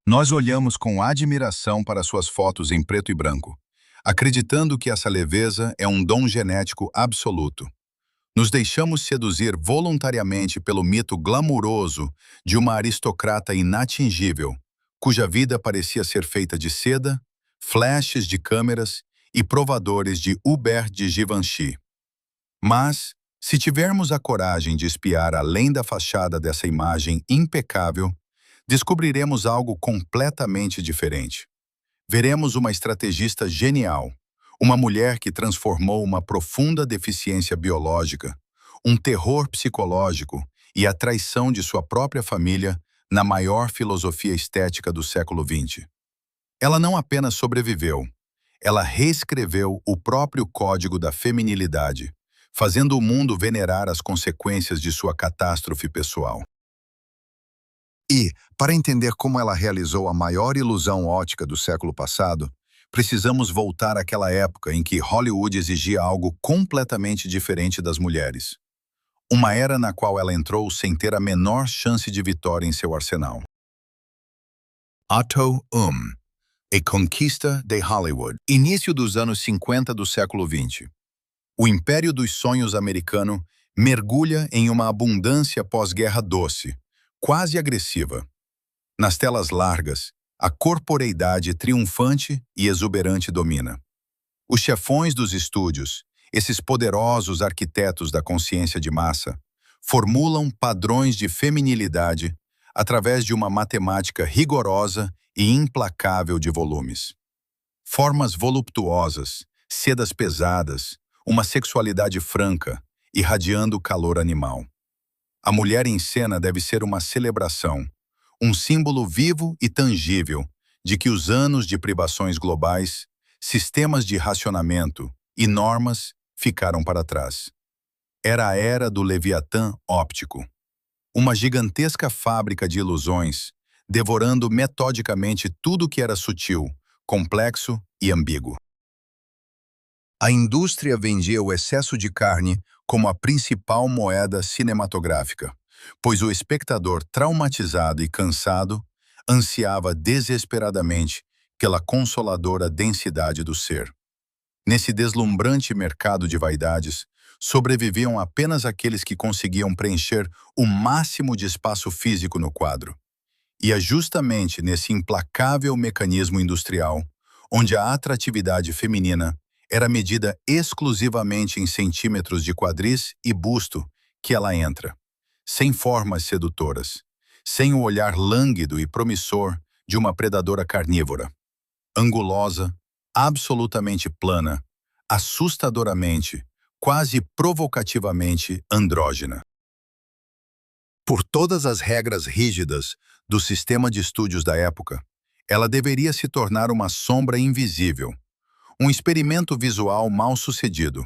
Nós olhamos com admiração para suas fotos em preto e branco, acreditando que essa leveza é um dom genético absoluto. Nos deixamos seduzir voluntariamente pelo mito glamuroso de uma aristocrata inatingível, cuja vida parecia ser feita de seda, flashes de câmeras e provadores de Uber de Givenchy. Mas, se tivermos a coragem de espiar além da fachada dessa imagem impecável, descobriremos algo completamente diferente. Veremos uma estrategista genial, uma mulher que transformou uma profunda deficiência biológica, um terror psicológico e a traição de sua própria família na maior filosofia estética do século XX. Ela não apenas sobreviveu, ela reescreveu o próprio código da feminilidade, fazendo o mundo venerar as consequências de sua catástrofe pessoal. E, para entender como ela realizou a maior ilusão ótica do século passado, precisamos voltar àquela época em que Hollywood exigia algo completamente diferente das mulheres. Uma era na qual ela entrou sem ter a menor chance de vitória em seu arsenal. Otto A Conquista de Hollywood. Início dos anos 50 do século XX. O império dos sonhos americano mergulha em uma abundância pós-guerra doce, quase agressiva. Nas telas largas, a corporeidade triunfante e exuberante domina. Os chefões dos estúdios, esses poderosos arquitetos da consciência de massa, formulam padrões de feminilidade através de uma matemática rigorosa e implacável de volumes. Formas voluptuosas, sedas pesadas, uma sexualidade franca, irradiando calor animal. A mulher em cena deve ser uma celebração, um símbolo vivo e tangível de que os anos de privações globais, sistemas de racionamento e normas ficaram para trás. Era a era do Leviatã óptico, uma gigantesca fábrica de ilusões, devorando metodicamente tudo que era sutil, complexo e ambíguo. A indústria vendia o excesso de carne como a principal moeda cinematográfica, pois o espectador traumatizado e cansado ansiava desesperadamente pela consoladora densidade do ser. Nesse deslumbrante mercado de vaidades, sobreviviam apenas aqueles que conseguiam preencher o máximo de espaço físico no quadro. E é justamente nesse implacável mecanismo industrial, onde a atratividade feminina era medida exclusivamente em centímetros de quadris e busto, que ela entra, sem formas sedutoras, sem o olhar lânguido e promissor de uma predadora carnívora. Angulosa, absolutamente plana, assustadoramente, quase provocativamente andrógena. Por todas as regras rígidas do sistema de estúdios da época, ela deveria se tornar uma sombra invisível, um experimento visual mal sucedido,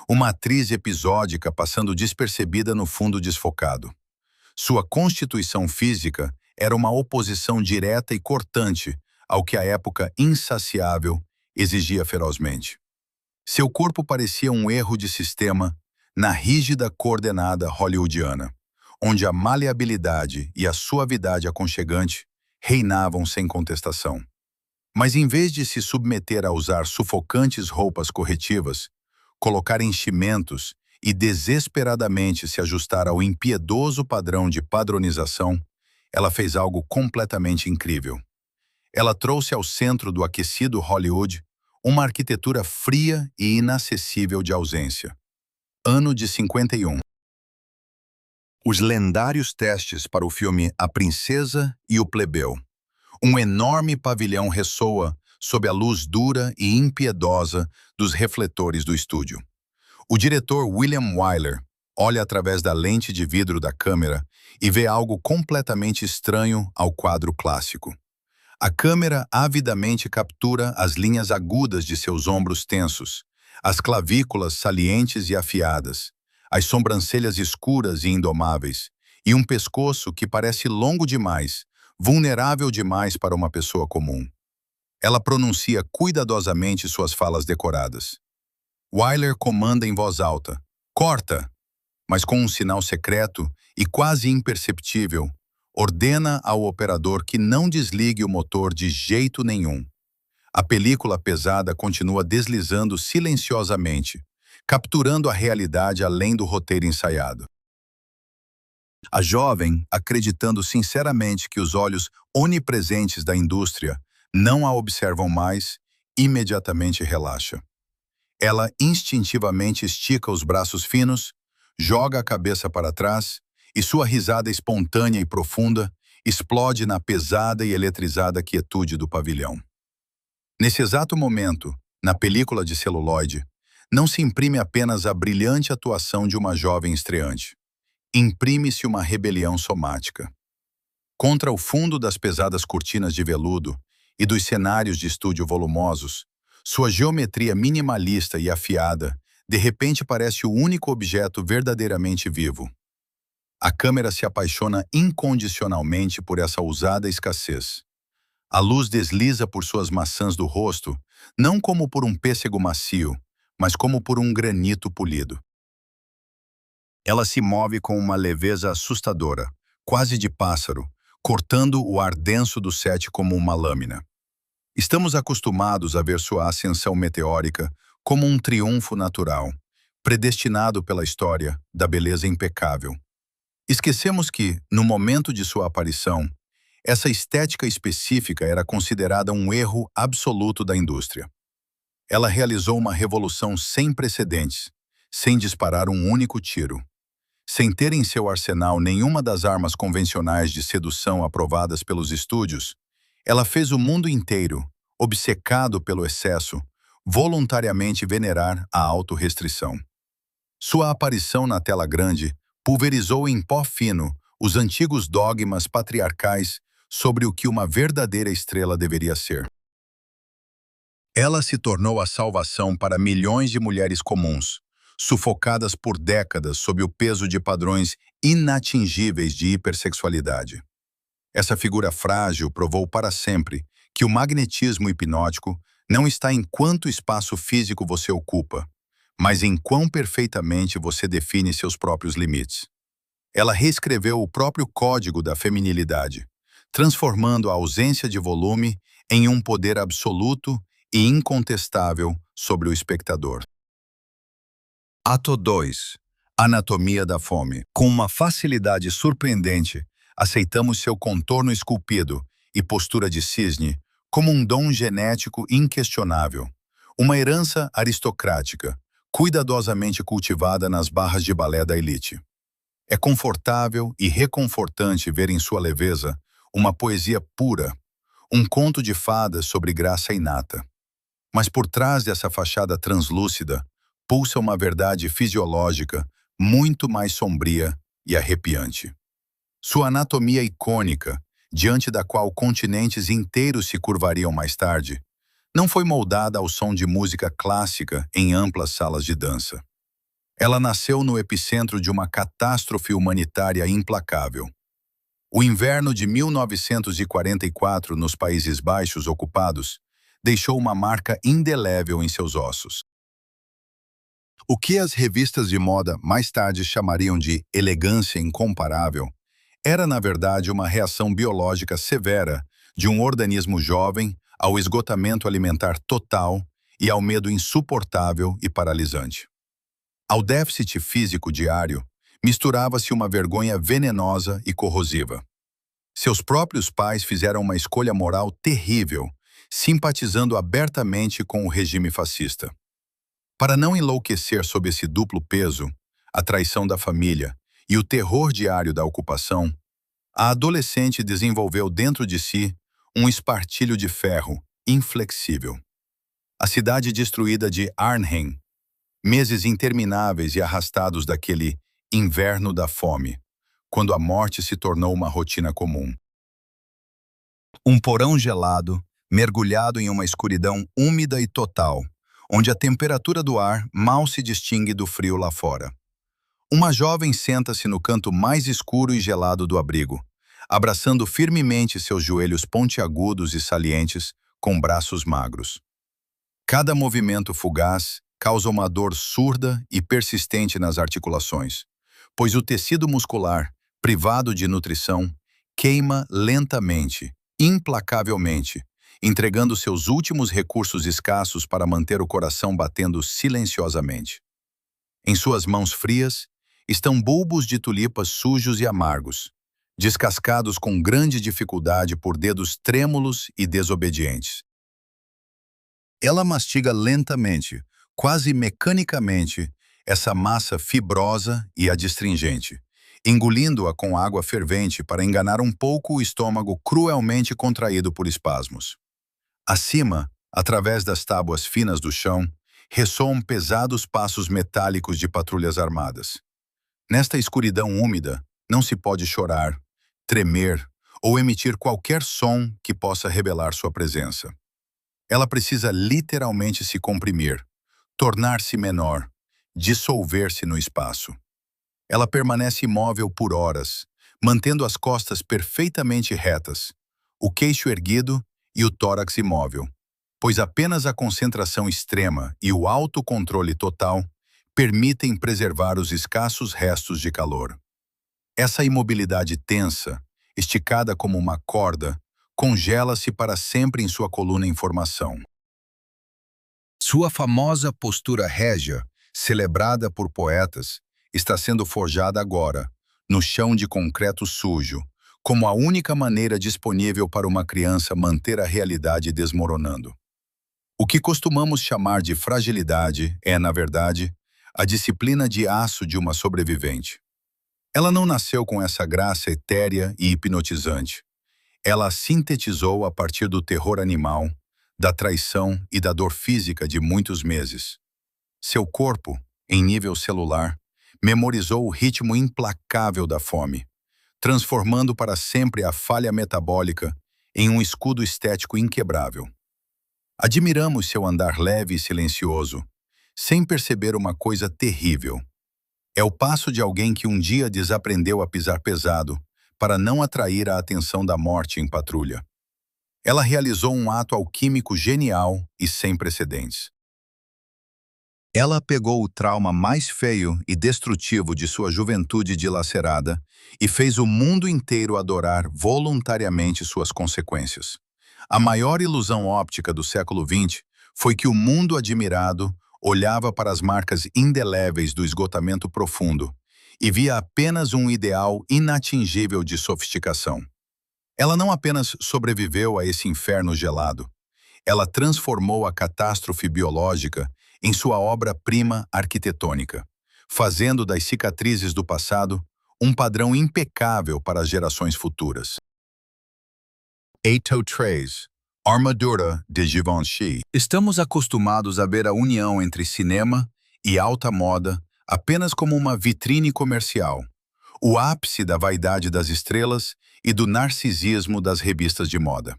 uma atriz episódica passando despercebida no fundo desfocado. Sua constituição física era uma oposição direta e cortante ao que a época insaciável exigia ferozmente. Seu corpo parecia um erro de sistema na rígida coordenada hollywoodiana, onde a maleabilidade e a suavidade aconchegante reinavam sem contestação. Mas em vez de se submeter a usar sufocantes roupas corretivas, colocar enchimentos e desesperadamente se ajustar ao impiedoso padrão de padronização, ela fez algo completamente incrível. Ela trouxe ao centro do aquecido Hollywood uma arquitetura fria e inacessível de ausência. Ano de 51. Os lendários testes para o filme A Princesa e o Plebeu. Um enorme pavilhão ressoa sob a luz dura e impiedosa dos refletores do estúdio. O diretor William Wyler olha através da lente de vidro da câmera e vê algo completamente estranho ao quadro clássico. A câmera avidamente captura as linhas agudas de seus ombros tensos, as clavículas salientes e afiadas, as sobrancelhas escuras e indomáveis, e um pescoço que parece longo demais, vulnerável demais para uma pessoa comum. Ela pronuncia cuidadosamente suas falas decoradas. Wyler comanda em voz alta, "Corta!", mas com um sinal secreto e quase imperceptível, ordena ao operador que não desligue o motor de jeito nenhum. A película pesada continua deslizando silenciosamente, capturando a realidade além do roteiro ensaiado. A jovem, acreditando sinceramente que os olhos onipresentes da indústria não a observam mais, imediatamente relaxa. Ela instintivamente estica os braços finos, joga a cabeça para trás e sua risada espontânea e profunda explode na pesada e eletrizada quietude do pavilhão. Nesse exato momento, na película de celuloide, não se imprime apenas a brilhante atuação de uma jovem estreante. Imprime-se uma rebelião somática. Contra o fundo das pesadas cortinas de veludo e dos cenários de estúdio volumosos, sua geometria minimalista e afiada de repente parece o único objeto verdadeiramente vivo. A câmera se apaixona incondicionalmente por essa ousada escassez. A luz desliza por suas maçãs do rosto, não como por um pêssego macio, mas como por um granito polido. Ela se move com uma leveza assustadora, quase de pássaro, cortando o ar denso do set como uma lâmina. Estamos acostumados a ver sua ascensão meteórica como um triunfo natural, predestinado pela história da beleza impecável. Esquecemos que, no momento de sua aparição, essa estética específica era considerada um erro absoluto da indústria. Ela realizou uma revolução sem precedentes, sem disparar um único tiro. Sem ter em seu arsenal nenhuma das armas convencionais de sedução aprovadas pelos estúdios, ela fez o mundo inteiro, obcecado pelo excesso, voluntariamente venerar a autorrestrição. Sua aparição na tela grande pulverizou em pó fino os antigos dogmas patriarcais sobre o que uma verdadeira estrela deveria ser. Ela se tornou a salvação para milhões de mulheres comuns, sufocadas por décadas sob o peso de padrões inatingíveis de hipersexualidade. Essa figura frágil provou para sempre que o magnetismo hipnótico não está em quanto espaço físico você ocupa, mas em quão perfeitamente você define seus próprios limites. Ela reescreveu o próprio código da feminilidade, transformando a ausência de volume em um poder absoluto e incontestável sobre o espectador. Ato 2. Anatomia da fome. Com uma facilidade surpreendente, aceitamos seu contorno esculpido e postura de cisne como um dom genético inquestionável, uma herança aristocrática, cuidadosamente cultivada nas barras de balé da elite. É confortável e reconfortante ver em sua leveza uma poesia pura, um conto de fadas sobre graça inata. Mas por trás dessa fachada translúcida, pulsa uma verdade fisiológica muito mais sombria e arrepiante. Sua anatomia icônica, diante da qual continentes inteiros se curvariam mais tarde, não foi moldada ao som de música clássica em amplas salas de dança. Ela nasceu no epicentro de uma catástrofe humanitária implacável. O inverno de 1944 nos Países Baixos ocupados deixou uma marca indelével em seus ossos. O que as revistas de moda mais tarde chamariam de elegância incomparável era, na verdade, uma reação biológica severa de um organismo jovem ao esgotamento alimentar total e ao medo insuportável e paralisante. Ao déficit físico diário, misturava-se uma vergonha venenosa e corrosiva. Seus próprios pais fizeram uma escolha moral terrível, simpatizando abertamente com o regime fascista. Para não enlouquecer sob esse duplo peso, a traição da família e o terror diário da ocupação, a adolescente desenvolveu dentro de si um espartilho de ferro inflexível. A cidade destruída de Arnhem, meses intermináveis e arrastados daquele inverno da fome, quando a morte se tornou uma rotina comum. Um porão gelado, mergulhado em uma escuridão úmida e total, onde a temperatura do ar mal se distingue do frio lá fora. Uma jovem senta-se no canto mais escuro e gelado do abrigo, abraçando firmemente seus joelhos pontiagudos e salientes com braços magros. Cada movimento fugaz causa uma dor surda e persistente nas articulações, pois o tecido muscular, privado de nutrição, queima lentamente, implacavelmente, entregando seus últimos recursos escassos para manter o coração batendo silenciosamente. Em suas mãos frias estão bulbos de tulipas sujos e amargos, descascados com grande dificuldade por dedos trêmulos e desobedientes. Ela mastiga lentamente, quase mecanicamente, essa massa fibrosa e adstringente, engolindo-a com água fervente para enganar um pouco o estômago cruelmente contraído por espasmos. Acima, através das tábuas finas do chão, ressoam pesados passos metálicos de patrulhas armadas. Nesta escuridão úmida, não se pode chorar, tremer ou emitir qualquer som que possa revelar sua presença. Ela precisa literalmente se comprimir, tornar-se menor, dissolver-se no espaço. Ela permanece imóvel por horas, mantendo as costas perfeitamente retas, o queixo erguido e o tórax imóvel, pois apenas a concentração extrema e o autocontrole total permitem preservar os escassos restos de calor. Essa imobilidade tensa, esticada como uma corda, congela-se para sempre em sua coluna em formação. Sua famosa postura régia, celebrada por poetas, está sendo forjada agora, no chão de concreto sujo, como a única maneira disponível para uma criança manter a realidade desmoronando. O que costumamos chamar de fragilidade é, na verdade, a disciplina de aço de uma sobrevivente. Ela não nasceu com essa graça etérea e hipnotizante. Ela a sintetizou a partir do terror animal, da traição e da dor física de muitos meses. Seu corpo, em nível celular, memorizou o ritmo implacável da fome, transformando para sempre a falha metabólica em um escudo estético inquebrável. Admiramos seu andar leve e silencioso, sem perceber uma coisa terrível. É o passo de alguém que um dia desaprendeu a pisar pesado para não atrair a atenção da morte em patrulha. Ela realizou um ato alquímico genial e sem precedentes. Ela pegou o trauma mais feio e destrutivo de sua juventude dilacerada e fez o mundo inteiro adorar voluntariamente suas consequências. A maior ilusão óptica do século XX foi que o mundo admirado olhava para as marcas indeléveis do esgotamento profundo e via apenas um ideal inatingível de sofisticação. Ela não apenas sobreviveu a esse inferno gelado, ela transformou a catástrofe biológica em sua obra-prima arquitetônica, fazendo das cicatrizes do passado um padrão impecável para as gerações futuras. Eighto Três, Armadura de Givenchy. Estamos acostumados a ver a união entre cinema e alta moda apenas como uma vitrine comercial, o ápice da vaidade das estrelas e do narcisismo das revistas de moda.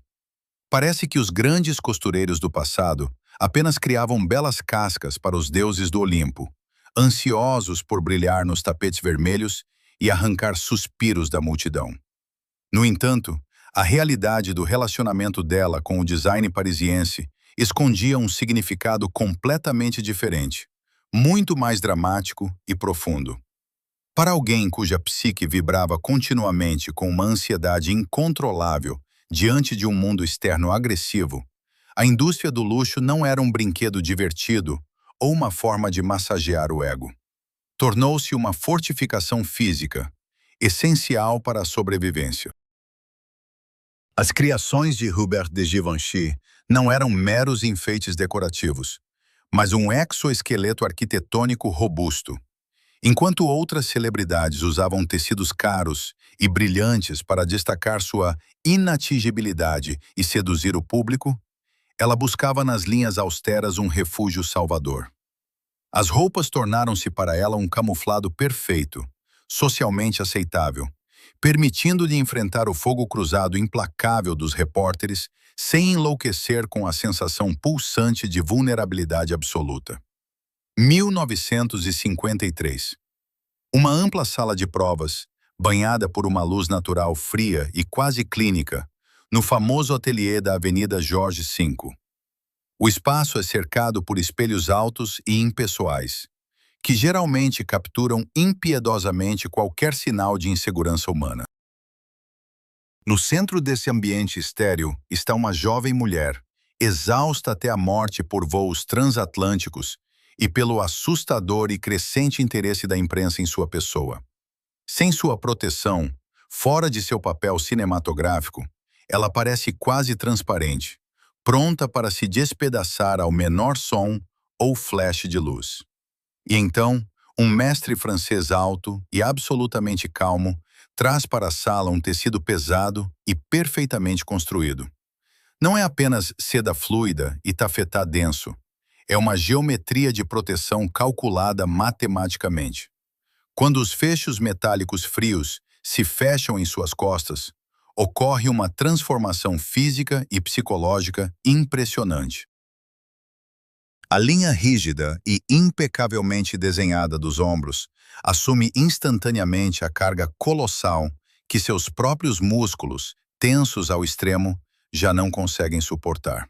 Parece que os grandes costureiros do passado apenas criavam belas cascas para os deuses do Olimpo, ansiosos por brilhar nos tapetes vermelhos e arrancar suspiros da multidão. No entanto, a realidade do relacionamento dela com o design parisiense escondia um significado completamente diferente, muito mais dramático e profundo. Para alguém cuja psique vibrava continuamente com uma ansiedade incontrolável diante de um mundo externo agressivo, a indústria do luxo não era um brinquedo divertido ou uma forma de massagear o ego. Tornou-se uma fortificação física, essencial para a sobrevivência. As criações de Hubert de Givenchy não eram meros enfeites decorativos, mas um exoesqueleto arquitetônico robusto. Enquanto outras celebridades usavam tecidos caros e brilhantes para destacar sua inatingibilidade e seduzir o público, ela buscava nas linhas austeras um refúgio salvador. As roupas tornaram-se para ela um camuflado perfeito, socialmente aceitável, permitindo-lhe enfrentar o fogo cruzado implacável dos repórteres sem enlouquecer com a sensação pulsante de vulnerabilidade absoluta. 1953. Uma ampla sala de provas, banhada por uma luz natural fria e quase clínica, no famoso ateliê da Avenida Jorge V. O espaço é cercado por espelhos altos e impessoais, que geralmente capturam impiedosamente qualquer sinal de insegurança humana. No centro desse ambiente estéril está uma jovem mulher, exausta até a morte por voos transatlânticos e pelo assustador e crescente interesse da imprensa em sua pessoa. Sem sua proteção, fora de seu papel cinematográfico, ela parece quase transparente, pronta para se despedaçar ao menor som ou flash de luz. E então, um mestre francês alto e absolutamente calmo traz para a sala um tecido pesado e perfeitamente construído. Não é apenas seda fluida e tafetá denso, é uma geometria de proteção calculada matematicamente. Quando os fechos metálicos frios se fecham em suas costas, ocorre uma transformação física e psicológica impressionante. A linha rígida e impecavelmente desenhada dos ombros assume instantaneamente a carga colossal que seus próprios músculos, tensos ao extremo, já não conseguem suportar.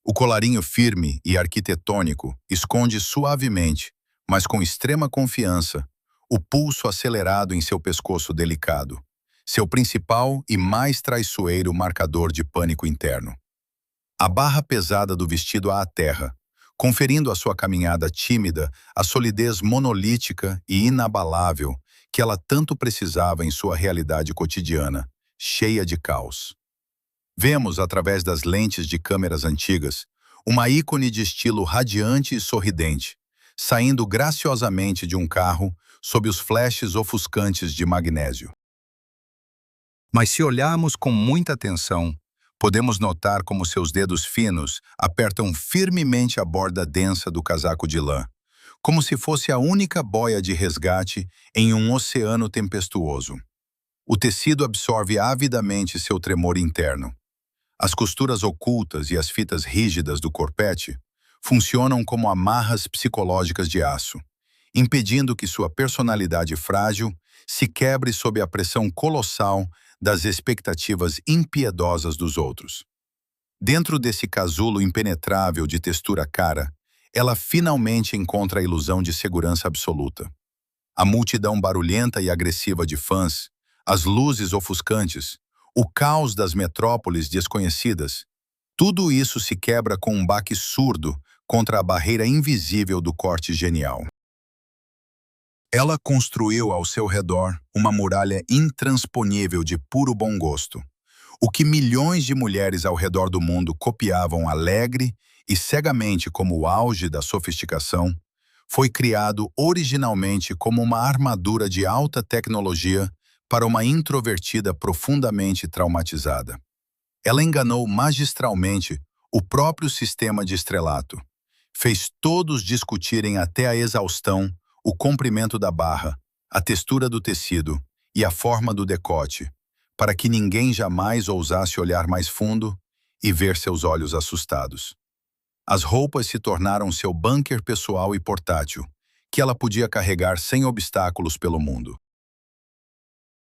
O colarinho firme e arquitetônico esconde suavemente, mas com extrema confiança, o pulso acelerado em seu pescoço delicado, seu principal e mais traiçoeiro marcador de pânico interno. A barra pesada do vestido à terra, conferindo à sua caminhada tímida a solidez monolítica e inabalável que ela tanto precisava em sua realidade cotidiana, cheia de caos. Vemos, através das lentes de câmeras antigas, uma ícone de estilo radiante e sorridente, saindo graciosamente de um carro sob os flashes ofuscantes de magnésio. Mas se olharmos com muita atenção, podemos notar como seus dedos finos apertam firmemente a borda densa do casaco de lã, como se fosse a única boia de resgate em um oceano tempestuoso. O tecido absorve avidamente seu tremor interno. As costuras ocultas e as fitas rígidas do corpete funcionam como amarras psicológicas de aço, impedindo que sua personalidade frágil se quebre sob a pressão colossal das expectativas impiedosas dos outros. Dentro desse casulo impenetrável de textura cara, ela finalmente encontra a ilusão de segurança absoluta. A multidão barulhenta e agressiva de fãs, as luzes ofuscantes, o caos das metrópoles desconhecidas, tudo isso se quebra com um baque surdo contra a barreira invisível do corte genial. Ela construiu ao seu redor uma muralha intransponível de puro bom gosto. O que milhões de mulheres ao redor do mundo copiavam alegre e cegamente como o auge da sofisticação, foi criado originalmente como uma armadura de alta tecnologia para uma introvertida profundamente traumatizada. Ela enganou magistralmente o próprio sistema de estrelato. Fez todos discutirem até a exaustão o comprimento da barra, a textura do tecido e a forma do decote, para que ninguém jamais ousasse olhar mais fundo e ver seus olhos assustados. As roupas se tornaram seu bunker pessoal e portátil, que ela podia carregar sem obstáculos pelo mundo.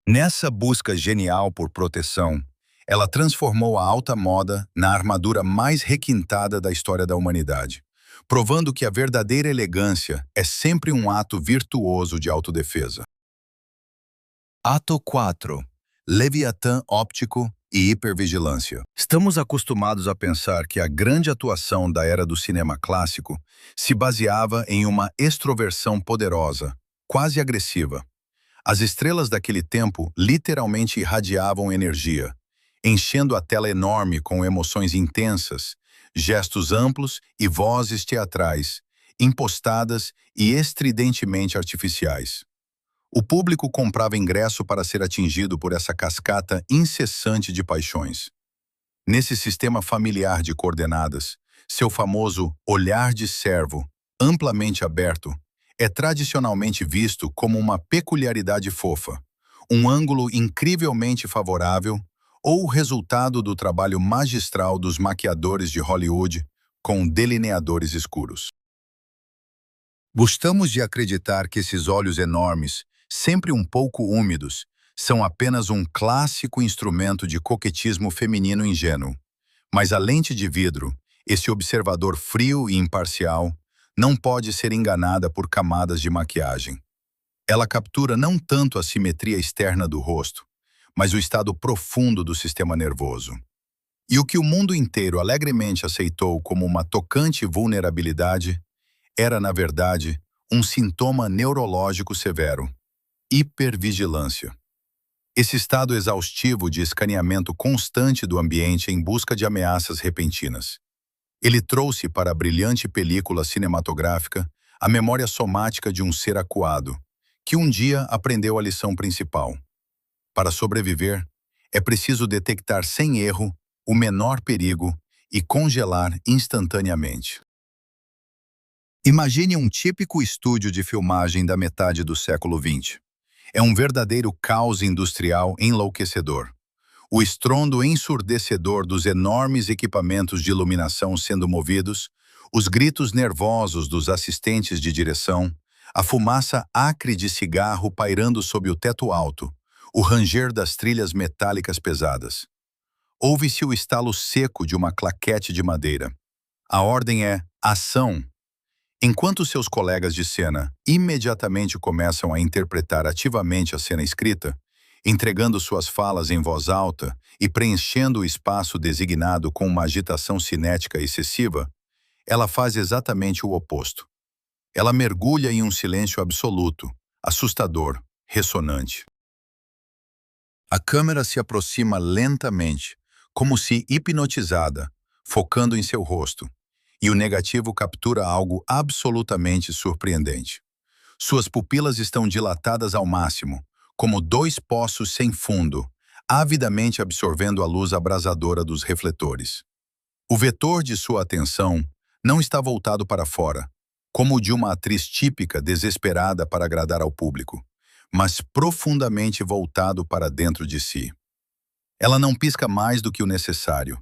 Nessa busca genial por proteção, ela transformou a alta moda na armadura mais requintada da história da humanidade, provando que a verdadeira elegância é sempre um ato virtuoso de autodefesa. Ato 4. Leviatã óptico e hipervigilância. Estamos acostumados a pensar que a grande atuação da era do cinema clássico se baseava em uma extroversão poderosa, quase agressiva. As estrelas daquele tempo literalmente irradiavam energia, enchendo a tela enorme com emoções intensas, gestos amplos e vozes teatrais, impostadas e estridentemente artificiais. O público comprava ingresso para ser atingido por essa cascata incessante de paixões. Nesse sistema familiar de coordenadas, seu famoso olhar de servo, amplamente aberto, é tradicionalmente visto como uma peculiaridade fofa, um ângulo incrivelmente favorável ou o resultado do trabalho magistral dos maquiadores de Hollywood com delineadores escuros. Gostamos de acreditar que esses olhos enormes, sempre um pouco úmidos, são apenas um clássico instrumento de coquetismo feminino ingênuo. Mas a lente de vidro, esse observador frio e imparcial, não pode ser enganada por camadas de maquiagem. Ela captura não tanto a simetria externa do rosto, mas o estado profundo do sistema nervoso. E o que o mundo inteiro alegremente aceitou como uma tocante vulnerabilidade era, na verdade, um sintoma neurológico severo: hipervigilância. Esse estado exaustivo de escaneamento constante do ambiente em busca de ameaças repentinas. Ele trouxe para a brilhante película cinematográfica a memória somática de um ser acuado, que um dia aprendeu a lição principal. Para sobreviver, é preciso detectar sem erro o menor perigo e congelar instantaneamente. Imagine um típico estúdio de filmagem da metade do século XX. É um verdadeiro caos industrial enlouquecedor. O estrondo ensurdecedor dos enormes equipamentos de iluminação sendo movidos, os gritos nervosos dos assistentes de direção, a fumaça acre de cigarro pairando sob o teto alto, o ranger das trilhas metálicas pesadas. Ouve-se o estalo seco de uma claquete de madeira. A ordem é ação. Enquanto seus colegas de cena imediatamente começam a interpretar ativamente a cena escrita, entregando suas falas em voz alta e preenchendo o espaço designado com uma agitação cinética excessiva, ela faz exatamente o oposto. Ela mergulha em um silêncio absoluto, assustador, ressonante. A câmera se aproxima lentamente, como se hipnotizada, focando em seu rosto, e o negativo captura algo absolutamente surpreendente. Suas pupilas estão dilatadas ao máximo, como dois poços sem fundo, avidamente absorvendo a luz abrasadora dos refletores. O vetor de sua atenção não está voltado para fora, como o de uma atriz típica desesperada para agradar ao público, mas profundamente voltado para dentro de si. Ela não pisca mais do que o necessário.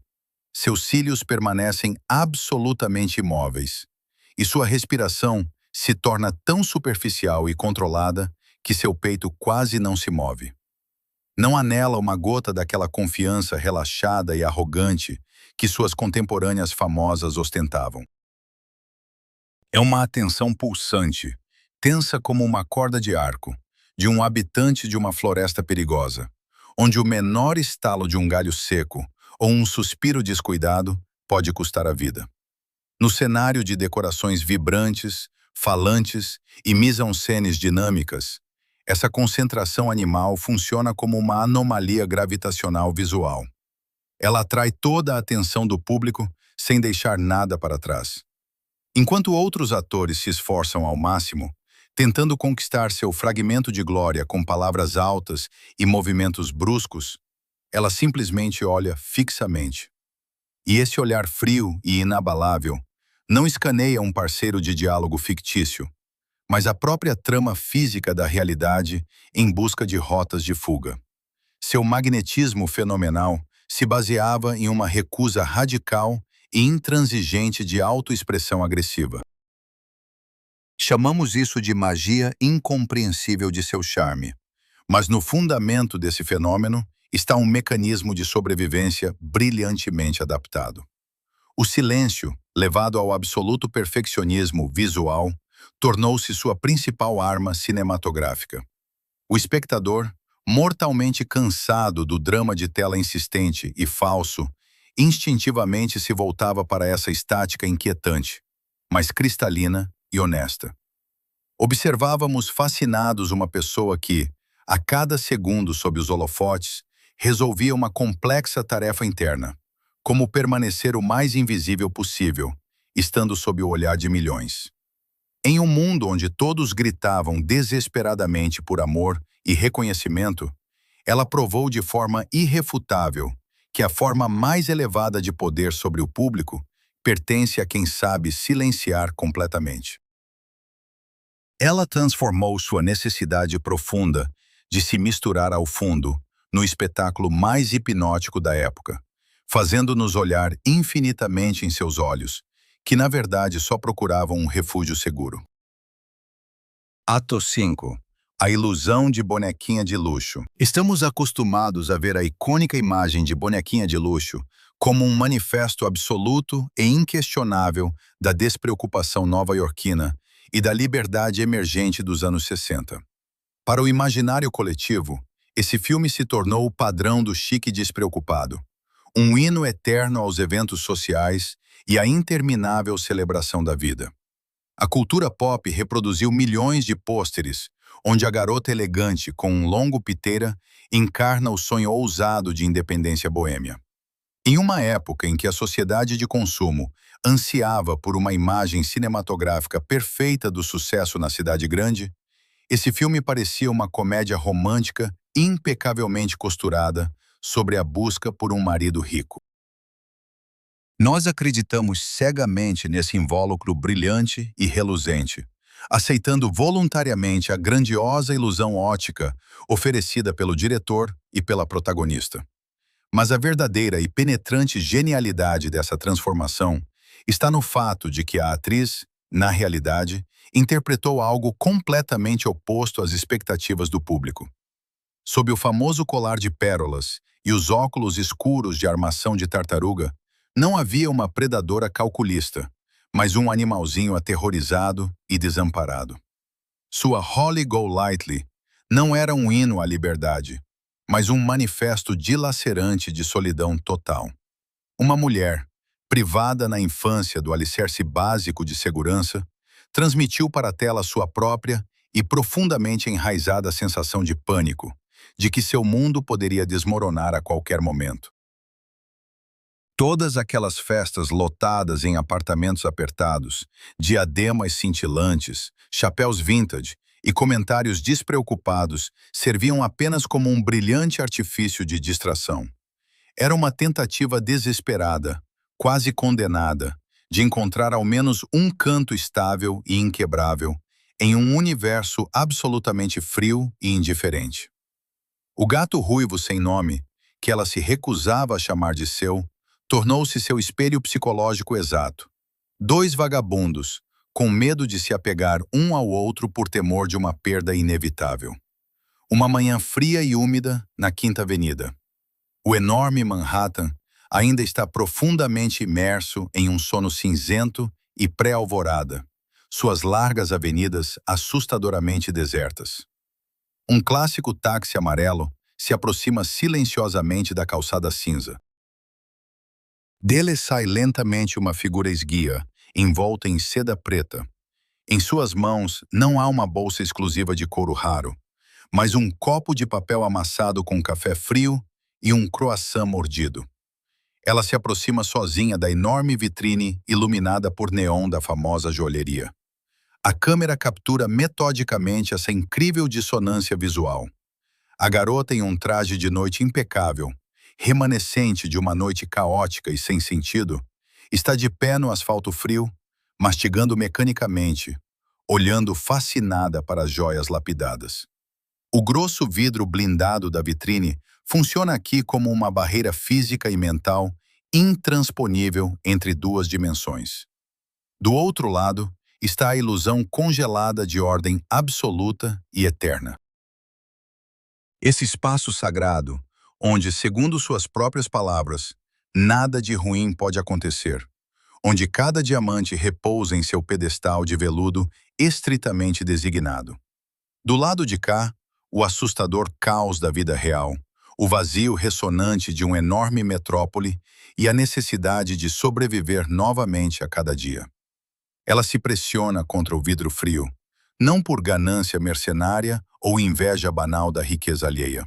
Seus cílios permanecem absolutamente imóveis, e sua respiração se torna tão superficial e controlada que seu peito quase não se move. Não há nela uma gota daquela confiança relaxada e arrogante que suas contemporâneas famosas ostentavam. É uma atenção pulsante, tensa como uma corda de arco, de um habitante de uma floresta perigosa, onde o menor estalo de um galho seco ou um suspiro descuidado pode custar a vida. No cenário de decorações vibrantes, falantes e mise-en-scènes dinâmicas, essa concentração animal funciona como uma anomalia gravitacional visual. Ela atrai toda a atenção do público sem deixar nada para trás. Enquanto outros atores se esforçam ao máximo, tentando conquistar seu fragmento de glória com palavras altas e movimentos bruscos, ela simplesmente olha fixamente. E esse olhar frio e inabalável não escaneia um parceiro de diálogo fictício, mas a própria trama física da realidade em busca de rotas de fuga. Seu magnetismo fenomenal se baseava em uma recusa radical e intransigente de autoexpressão agressiva. Chamamos isso de magia incompreensível de seu charme, mas no fundamento desse fenômeno está um mecanismo de sobrevivência brilhantemente adaptado. O silêncio, levado ao absoluto perfeccionismo visual, tornou-se sua principal arma cinematográfica. O espectador, mortalmente cansado do drama de tela insistente e falso, instintivamente se voltava para essa estática inquietante, mas cristalina e honesta. Observávamos fascinados uma pessoa que, a cada segundo sob os holofotes, resolvia uma complexa tarefa interna, como permanecer o mais invisível possível, estando sob o olhar de milhões. Em um mundo onde todos gritavam desesperadamente por amor e reconhecimento, ela provou de forma irrefutável que a forma mais elevada de poder sobre o público pertence a quem sabe silenciar completamente. Ela transformou sua necessidade profunda de se misturar ao fundo no espetáculo mais hipnótico da época, fazendo-nos olhar infinitamente em seus olhos, que na verdade só procuravam um refúgio seguro. Ato 5. A ilusão de bonequinha de luxo. Estamos acostumados a ver a icônica imagem de bonequinha de luxo como um manifesto absoluto e inquestionável da despreocupação nova-iorquina e da liberdade emergente dos anos 60. Para o imaginário coletivo, Esse filme se tornou o padrão do chique despreocupado, um hino eterno aos eventos sociais e à interminável celebração da vida. A cultura pop reproduziu milhões de pôsteres, onde a garota elegante com um longo piteira encarna o sonho ousado de independência boêmia. Em uma época em que a sociedade de consumo ansiava por uma imagem cinematográfica perfeita do sucesso na cidade grande, esse filme parecia uma comédia romântica impecavelmente costurada sobre a busca por um marido rico. Nós acreditamos cegamente nesse invólucro brilhante e reluzente, aceitando voluntariamente a grandiosa ilusão ótica oferecida pelo diretor e pela protagonista. Mas a verdadeira e penetrante genialidade dessa transformação está no fato de que a atriz, na realidade, interpretou algo completamente oposto às expectativas do público. Sob o famoso colar de pérolas e os óculos escuros de armação de tartaruga, não havia uma predadora calculista, mas um animalzinho aterrorizado e desamparado. Sua Holly Golightly não era um hino à liberdade, mas um manifesto dilacerante de solidão total. Uma mulher, privada na infância do alicerce básico de segurança, transmitiu para a tela sua própria e profundamente enraizada sensação de pânico, de que seu mundo poderia desmoronar a qualquer momento. Todas aquelas festas lotadas em apartamentos apertados, diademas cintilantes, chapéus vintage e comentários despreocupados serviam apenas como um brilhante artifício de distração. Era uma tentativa desesperada, quase condenada, de encontrar ao menos um canto estável e inquebrável em um universo absolutamente frio e indiferente. O gato ruivo sem nome, que ela se recusava a chamar de seu, tornou-se seu espelho psicológico exato. Dois vagabundos, com medo de se apegar um ao outro por temor de uma perda inevitável. Uma manhã fria e úmida na Quinta Avenida. O enorme Manhattan ainda está profundamente imerso em um sono cinzento e pré-alvorada, suas largas avenidas assustadoramente desertas. Um clássico táxi amarelo se aproxima silenciosamente da calçada cinza. Dele sai lentamente uma figura esguia, envolta em seda preta. Em suas mãos não há uma bolsa exclusiva de couro raro, mas um copo de papel amassado com café frio e um croissant mordido. Ela se aproxima sozinha da enorme vitrine iluminada por neon da famosa joalheria. A câmera captura metodicamente essa incrível dissonância visual. A garota em um traje de noite impecável, remanescente de uma noite caótica e sem sentido, está de pé no asfalto frio, mastigando mecanicamente, olhando fascinada para as joias lapidadas. O grosso vidro blindado da vitrine funciona aqui como uma barreira física e mental intransponível entre duas dimensões. Do outro lado está a ilusão congelada de ordem absoluta e eterna. Esse espaço sagrado, onde, segundo suas próprias palavras, nada de ruim pode acontecer, onde cada diamante repousa em seu pedestal de veludo estritamente designado. Do lado de cá, o assustador caos da vida real, o vazio ressonante de uma enorme metrópole e a necessidade de sobreviver novamente a cada dia. Ela se pressiona contra o vidro frio, não por ganância mercenária ou inveja banal da riqueza alheia.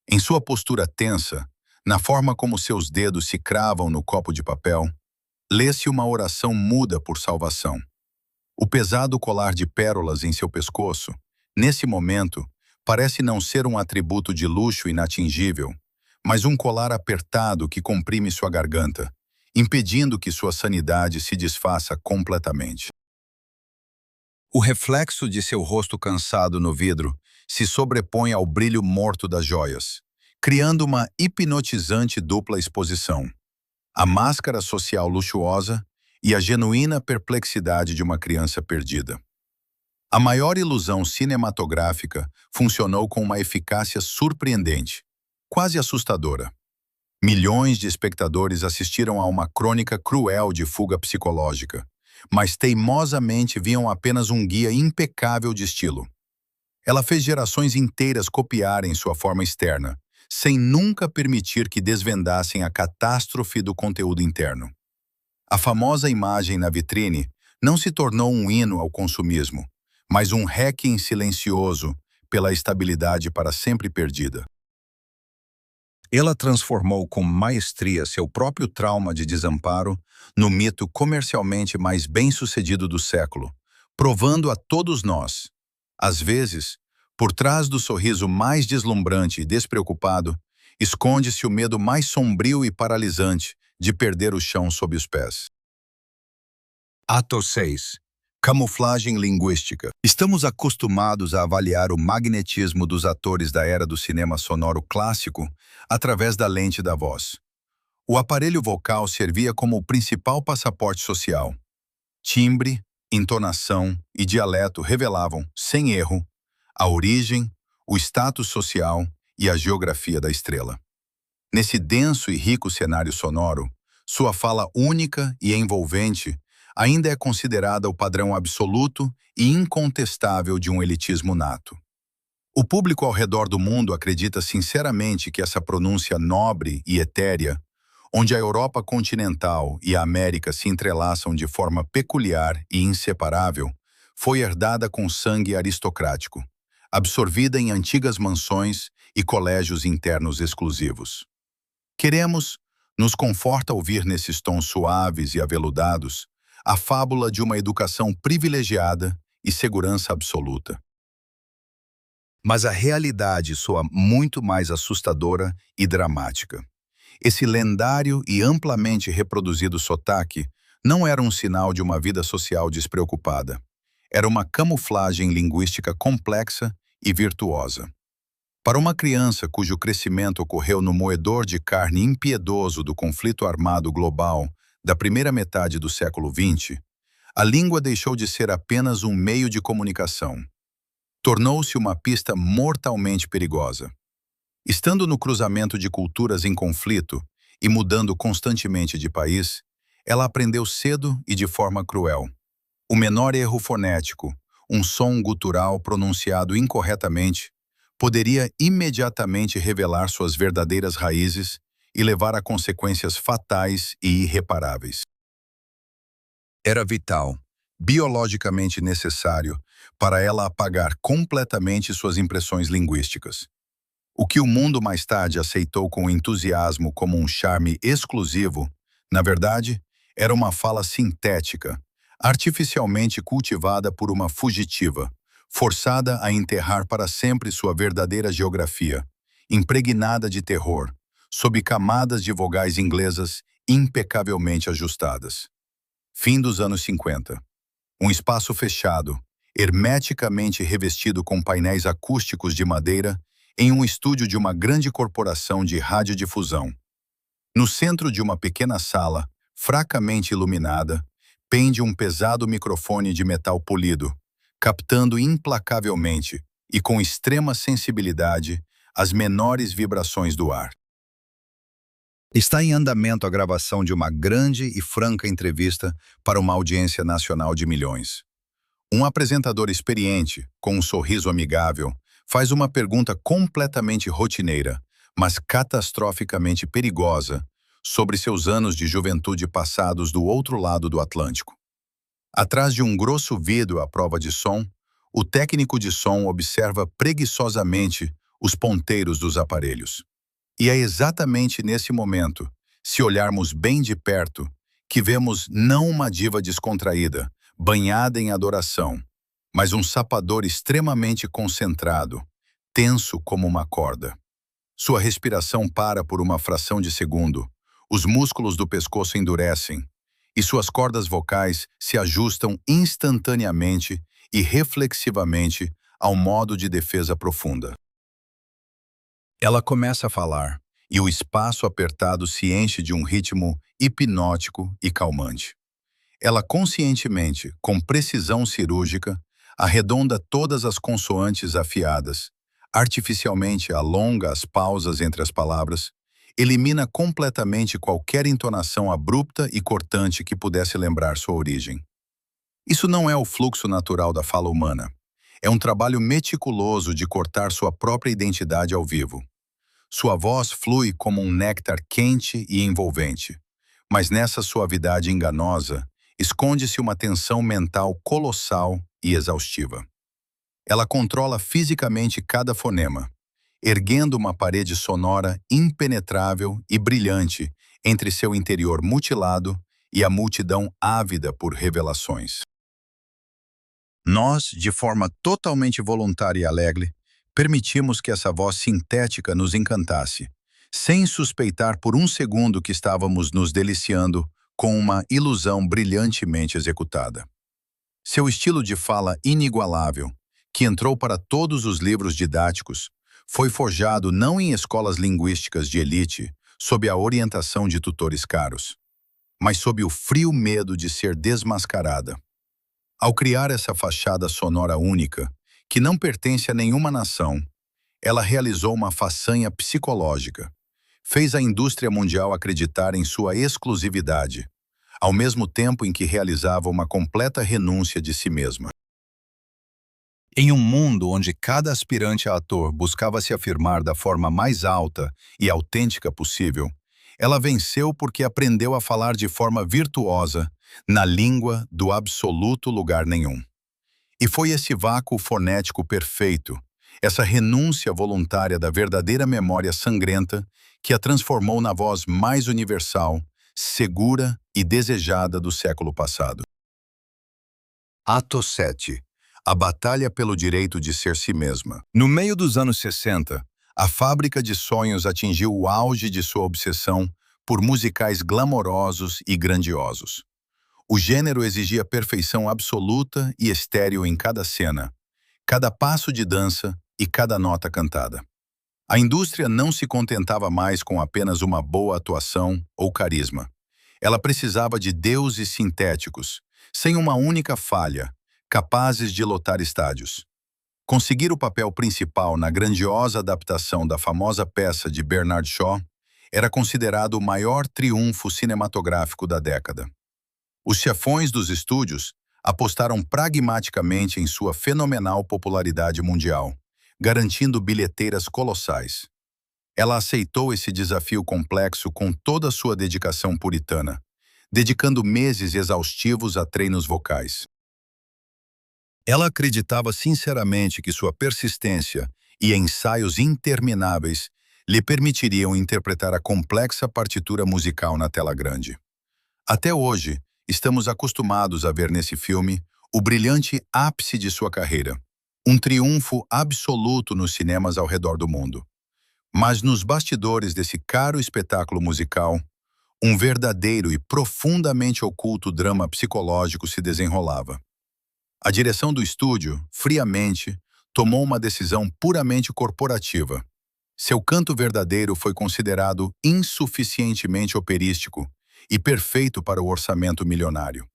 Em sua postura tensa, na forma como seus dedos se cravam no copo de papel, lê-se uma oração muda por salvação. O pesado colar de pérolas em seu pescoço, nesse momento, parece não ser um atributo de luxo inatingível, mas um colar apertado que comprime sua garganta, impedindo que sua sanidade se desfaça completamente. O reflexo de seu rosto cansado no vidro se sobrepõe ao brilho morto das joias, criando uma hipnotizante dupla exposição. A máscara social luxuosa e a genuína perplexidade de uma criança perdida. A maior ilusão cinematográfica funcionou com uma eficácia surpreendente, quase assustadora. Milhões de espectadores assistiram a uma crônica cruel de fuga psicológica, mas teimosamente viam apenas um guia impecável de estilo. Ela fez gerações inteiras copiarem sua forma externa, sem nunca permitir que desvendassem a catástrofe do conteúdo interno. A famosa imagem na vitrine não se tornou um hino ao consumismo, mas um hacking silencioso pela estabilidade para sempre perdida. Ela transformou com maestria seu próprio trauma de desamparo no mito comercialmente mais bem-sucedido do século, provando a todos nós, às vezes, por trás do sorriso mais deslumbrante e despreocupado, esconde-se o medo mais sombrio e paralisante de perder o chão sob os pés. Ato 6. Camuflagem linguística. Estamos acostumados a avaliar o magnetismo dos atores da era do cinema sonoro clássico através da lente da voz. O aparelho vocal servia como o principal passaporte social. Timbre, entonação e dialeto revelavam, sem erro, a origem, o status social e a geografia da estrela. Nesse denso e rico cenário sonoro, sua fala única e envolvente ainda é considerada o padrão absoluto e incontestável de um elitismo nato. O público ao redor do mundo acredita sinceramente que essa pronúncia nobre e etérea, onde a Europa continental e a América se entrelaçam de forma peculiar e inseparável, foi herdada com sangue aristocrático, absorvida em antigas mansões e colégios internos exclusivos. Nos conforta ouvir nesses tons suaves e aveludados a fábula de uma educação privilegiada e segurança absoluta. Mas a realidade soa muito mais assustadora e dramática. Esse lendário e amplamente reproduzido sotaque não era um sinal de uma vida social despreocupada. Era uma camuflagem linguística complexa e virtuosa. Para uma criança cujo crescimento ocorreu no moedor de carne impiedoso do conflito armado global da primeira metade do século XX, a língua deixou de ser apenas um meio de comunicação. Tornou-se uma pista mortalmente perigosa. Estando no cruzamento de culturas em conflito e mudando constantemente de país, ela aprendeu cedo e de forma cruel. O menor erro fonético, um som gutural pronunciado incorretamente, poderia imediatamente revelar suas verdadeiras raízes e levar a consequências fatais e irreparáveis. Era vital, biologicamente necessário, para ela apagar completamente suas impressões linguísticas. O que o mundo mais tarde aceitou com entusiasmo como um charme exclusivo, na verdade, era uma fala sintética, artificialmente cultivada por uma fugitiva, forçada a enterrar para sempre sua verdadeira geografia, impregnada de terror, sob camadas de vogais inglesas impecavelmente ajustadas. Fim dos anos 50. Um espaço fechado, hermeticamente revestido com painéis acústicos de madeira, em um estúdio de uma grande corporação de radiodifusão. No centro de uma pequena sala, fracamente iluminada, pende um pesado microfone de metal polido, captando implacavelmente e com extrema sensibilidade as menores vibrações do ar. Está em andamento a gravação de uma grande e franca entrevista para uma audiência nacional de milhões. Um apresentador experiente, com um sorriso amigável, faz uma pergunta completamente rotineira, mas catastroficamente perigosa, sobre seus anos de juventude passados do outro lado do Atlântico. Atrás de um grosso vidro à prova de som, o técnico de som observa preguiçosamente os ponteiros dos aparelhos. E é exatamente nesse momento, se olharmos bem de perto, que vemos não uma diva descontraída, banhada em adoração, mas um sapador extremamente concentrado, tenso como uma corda. Sua respiração para por uma fração de segundo, os músculos do pescoço endurecem, e suas cordas vocais se ajustam instantaneamente e reflexivamente ao modo de defesa profunda. Ela começa a falar, e o espaço apertado se enche de um ritmo hipnótico e calmante. Ela conscientemente, com precisão cirúrgica, arredonda todas as consoantes afiadas, artificialmente alonga as pausas entre as palavras, elimina completamente qualquer entonação abrupta e cortante que pudesse lembrar sua origem. Isso não é o fluxo natural da fala humana. É um trabalho meticuloso de cortar sua própria identidade ao vivo. Sua voz flui como um néctar quente e envolvente, mas nessa suavidade enganosa esconde-se uma tensão mental colossal e exaustiva. Ela controla fisicamente cada fonema, erguendo uma parede sonora impenetrável e brilhante entre seu interior mutilado e a multidão ávida por revelações. Nós, de forma totalmente voluntária e alegre, permitimos que essa voz sintética nos encantasse, sem suspeitar por um segundo que estávamos nos deliciando com uma ilusão brilhantemente executada. Seu estilo de fala inigualável, que entrou para todos os livros didáticos, foi forjado não em escolas linguísticas de elite, sob a orientação de tutores caros, mas sob o frio medo de ser desmascarada. Ao criar essa fachada sonora única, que não pertence a nenhuma nação, ela realizou uma façanha psicológica. Fez a indústria mundial acreditar em sua exclusividade, ao mesmo tempo em que realizava uma completa renúncia de si mesma. Em um mundo onde cada aspirante a ator buscava se afirmar da forma mais alta e autêntica possível, ela venceu porque aprendeu a falar de forma virtuosa, na língua do absoluto lugar nenhum. E foi esse vácuo fonético perfeito, essa renúncia voluntária da verdadeira memória sangrenta, que a transformou na voz mais universal, segura e desejada do século passado. Ato 7. A batalha pelo direito de ser si mesma. No meio dos anos 60, a Fábrica de Sonhos atingiu o auge de sua obsessão por musicais glamourosos e grandiosos. O gênero exigia perfeição absoluta e estéril em cada cena, cada passo de dança e cada nota cantada. A indústria não se contentava mais com apenas uma boa atuação ou carisma. Ela precisava de deuses sintéticos, sem uma única falha, capazes de lotar estádios. Conseguir o papel principal na grandiosa adaptação da famosa peça de Bernard Shaw era considerado o maior triunfo cinematográfico da década. Os chefões dos estúdios apostaram pragmaticamente em sua fenomenal popularidade mundial, garantindo bilheteiras colossais. Ela aceitou esse desafio complexo com toda a sua dedicação puritana, dedicando meses exaustivos a treinos vocais. Ela acreditava sinceramente que sua persistência e ensaios intermináveis lhe permitiriam interpretar a complexa partitura musical na tela grande. Até hoje, estamos acostumados a ver nesse filme o brilhante ápice de sua carreira, um triunfo absoluto nos cinemas ao redor do mundo. Mas nos bastidores desse caro espetáculo musical, um verdadeiro e profundamente oculto drama psicológico se desenrolava. A direção do estúdio, friamente, tomou uma decisão puramente corporativa. Seu canto verdadeiro foi considerado insuficientemente operístico e perfeito para o orçamento milionário.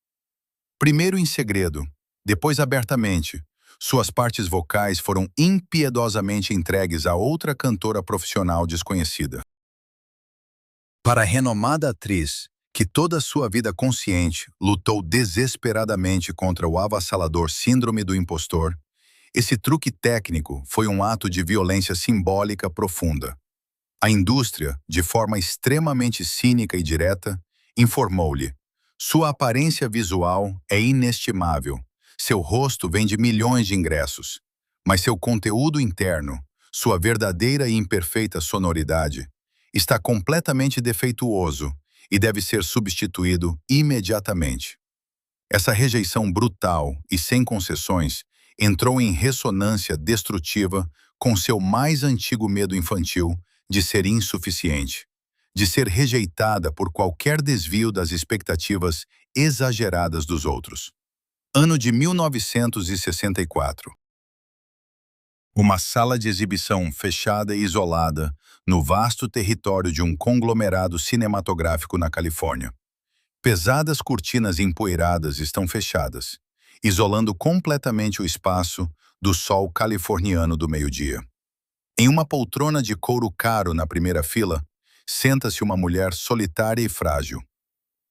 Primeiro em segredo, depois abertamente, suas partes vocais foram impiedosamente entregues a outra cantora profissional desconhecida. Para a renomada atriz, que toda a sua vida consciente lutou desesperadamente contra o avassalador síndrome do impostor, esse truque técnico foi um ato de violência simbólica profunda. A indústria, de forma extremamente cínica e direta, informou-lhe: sua aparência visual é inestimável, seu rosto vende milhões de ingressos, mas seu conteúdo interno, sua verdadeira e imperfeita sonoridade, está completamente defeituoso e deve ser substituído imediatamente. Essa rejeição brutal e sem concessões entrou em ressonância destrutiva com seu mais antigo medo infantil de ser insuficiente, de ser rejeitada por qualquer desvio das expectativas exageradas dos outros. Ano de 1964. Uma sala de exibição fechada e isolada no vasto território de um conglomerado cinematográfico na Califórnia. Pesadas cortinas empoeiradas estão fechadas, isolando completamente o espaço do sol californiano do meio-dia. Em uma poltrona de couro caro na primeira fila, senta-se uma mulher solitária e frágil.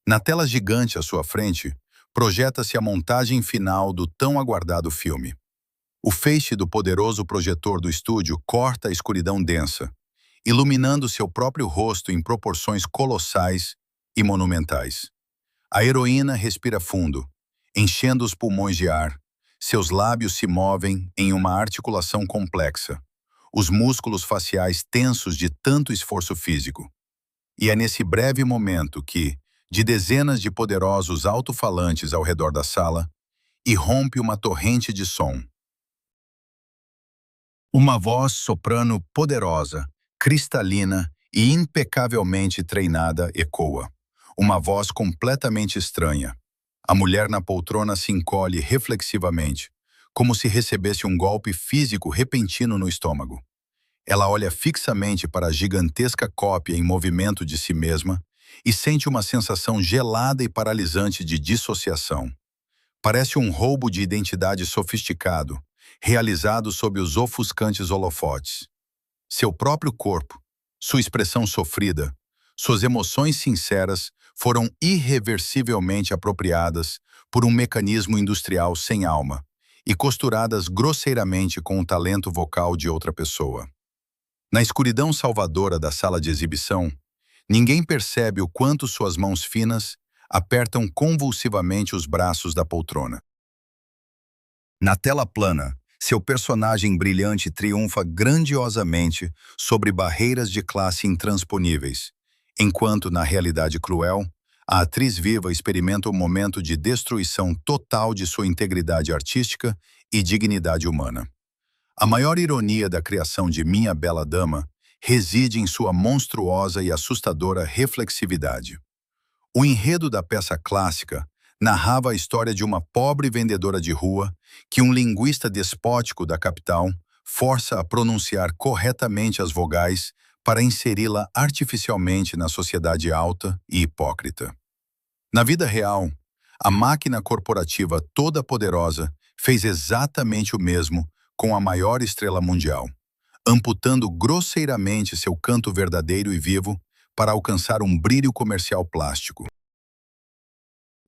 Na tela gigante à sua frente, projeta-se a montagem final do tão aguardado filme. O feixe do poderoso projetor do estúdio corta a escuridão densa, iluminando seu próprio rosto em proporções colossais e monumentais. A heroína respira fundo, enchendo os pulmões de ar. Seus lábios se movem em uma articulação complexa, os músculos faciais tensos de tanto esforço físico. E é nesse breve momento que, de dezenas de poderosos alto-falantes ao redor da sala, irrompe uma torrente de som. Uma voz soprano poderosa, cristalina e impecavelmente treinada ecoa. Uma voz completamente estranha. A mulher na poltrona se encolhe reflexivamente, como se recebesse um golpe físico repentino no estômago. Ela olha fixamente para a gigantesca cópia em movimento de si mesma e sente uma sensação gelada e paralisante de dissociação. Parece um roubo de identidade sofisticado, realizado sob os ofuscantes holofotes. Seu próprio corpo, sua expressão sofrida, suas emoções sinceras foram irreversivelmente apropriadas por um mecanismo industrial sem alma e costuradas grosseiramente com o talento vocal de outra pessoa. Na escuridão salvadora da sala de exibição, ninguém percebe o quanto suas mãos finas apertam convulsivamente os braços da poltrona. Na tela plana, seu personagem brilhante triunfa grandiosamente sobre barreiras de classe intransponíveis, enquanto, na realidade cruel, a atriz viva experimenta um momento de destruição total de sua integridade artística e dignidade humana. A maior ironia da criação de Minha Bela Dama reside em sua monstruosa e assustadora reflexividade. O enredo da peça clássica narrava a história de uma pobre vendedora de rua que um linguista despótico da capital força a pronunciar corretamente as vogais para inseri-la artificialmente na sociedade alta e hipócrita. Na vida real, a máquina corporativa toda poderosa fez exatamente o mesmo com a maior estrela mundial, amputando grosseiramente seu canto verdadeiro e vivo para alcançar um brilho comercial plástico.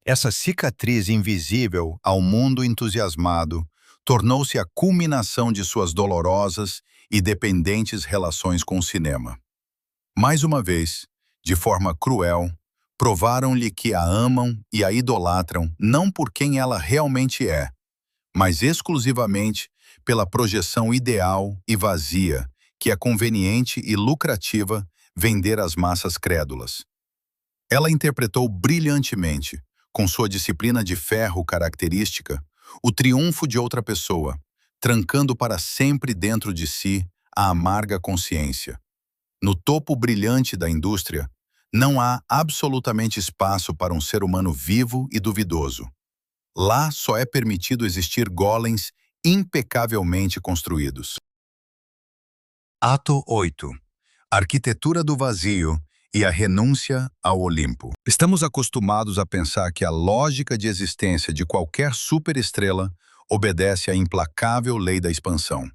Essa cicatriz invisível ao mundo entusiasmado tornou-se a culminação de suas dolorosas e dependentes relações com o cinema. Mais uma vez, de forma cruel, provaram-lhe que a amam e a idolatram não por quem ela realmente é, mas exclusivamente pela projeção ideal e vazia que é conveniente e lucrativa vender às massas crédulas. Ela interpretou brilhantemente, com sua disciplina de ferro característica, o triunfo de outra pessoa, trancando para sempre dentro de si a amarga consciência. No topo brilhante da indústria, não há absolutamente espaço para um ser humano vivo e duvidoso. Lá só é permitido existir golems impecavelmente construídos. Ato 8. Arquitetura do vazio e a renúncia ao Olimpo. Estamos acostumados a pensar que a lógica de existência de qualquer superestrela obedece à implacável lei da expansão.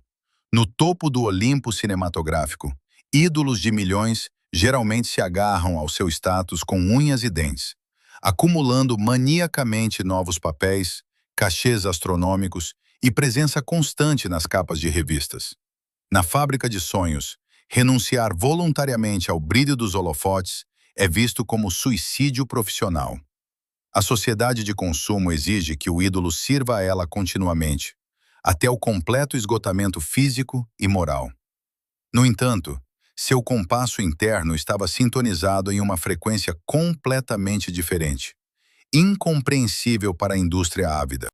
No topo do Olimpo cinematográfico, ídolos de milhões geralmente se agarram ao seu status com unhas e dentes, acumulando maniacamente novos papéis, cachês astronômicos e presença constante nas capas de revistas. Na fábrica de sonhos, renunciar voluntariamente ao brilho dos holofotes é visto como suicídio profissional. A sociedade de consumo exige que o ídolo sirva a ela continuamente, até o completo esgotamento físico e moral. No entanto, seu compasso interno estava sintonizado em uma frequência completamente diferente, incompreensível para a indústria ávida.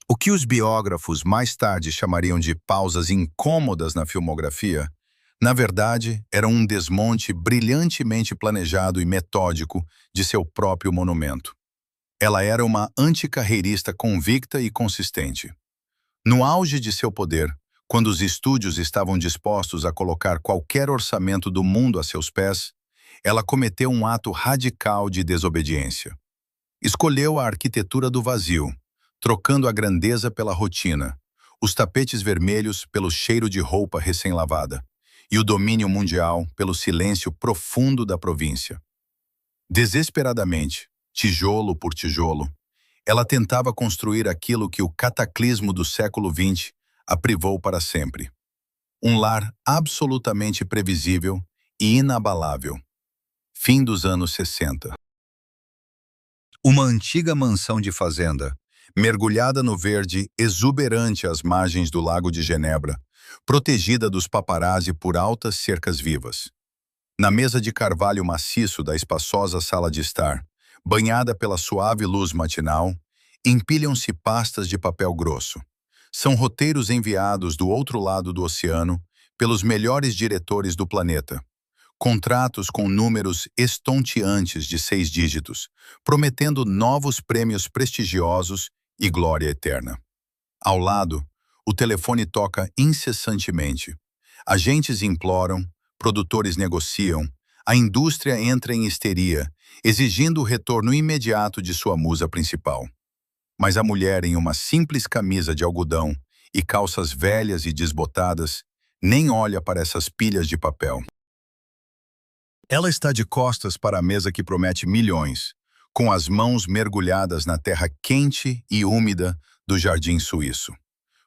O que os biógrafos mais tarde chamariam de pausas incômodas na filmografia, na verdade, era um desmonte brilhantemente planejado e metódico de seu próprio monumento. Ela era uma anticarreirista convicta e consistente. No auge de seu poder, quando os estúdios estavam dispostos a colocar qualquer orçamento do mundo a seus pés, ela cometeu um ato radical de desobediência. Escolheu a arquitetura do vazio, trocando a grandeza pela rotina, os tapetes vermelhos pelo cheiro de roupa recém-lavada e o domínio mundial pelo silêncio profundo da província. Desesperadamente, tijolo por tijolo, Ela tentava construir aquilo que o cataclismo do século XX a privou para sempre. Um lar absolutamente previsível e inabalável. Fim dos anos 60. Uma antiga mansão de fazenda, mergulhada no verde exuberante às margens do Lago de Genebra, protegida dos paparazzi por altas cercas vivas. Na mesa de carvalho maciço da espaçosa sala de estar, banhada pela suave luz matinal, empilham-se pastas de papel grosso. São roteiros enviados do outro lado do oceano pelos melhores diretores do planeta. Contratos com números estonteantes de 6 dígitos, prometendo novos prêmios prestigiosos e glória eterna. Ao lado, o telefone toca incessantemente. Agentes imploram, produtores negociam, a indústria entra em histeria, exigindo o retorno imediato de sua musa principal. Mas a mulher, em uma simples camisa de algodão e calças velhas e desbotadas, nem olha para essas pilhas de papel. Ela está de costas para a mesa que promete milhões, com as mãos mergulhadas na terra quente e úmida do jardim suíço.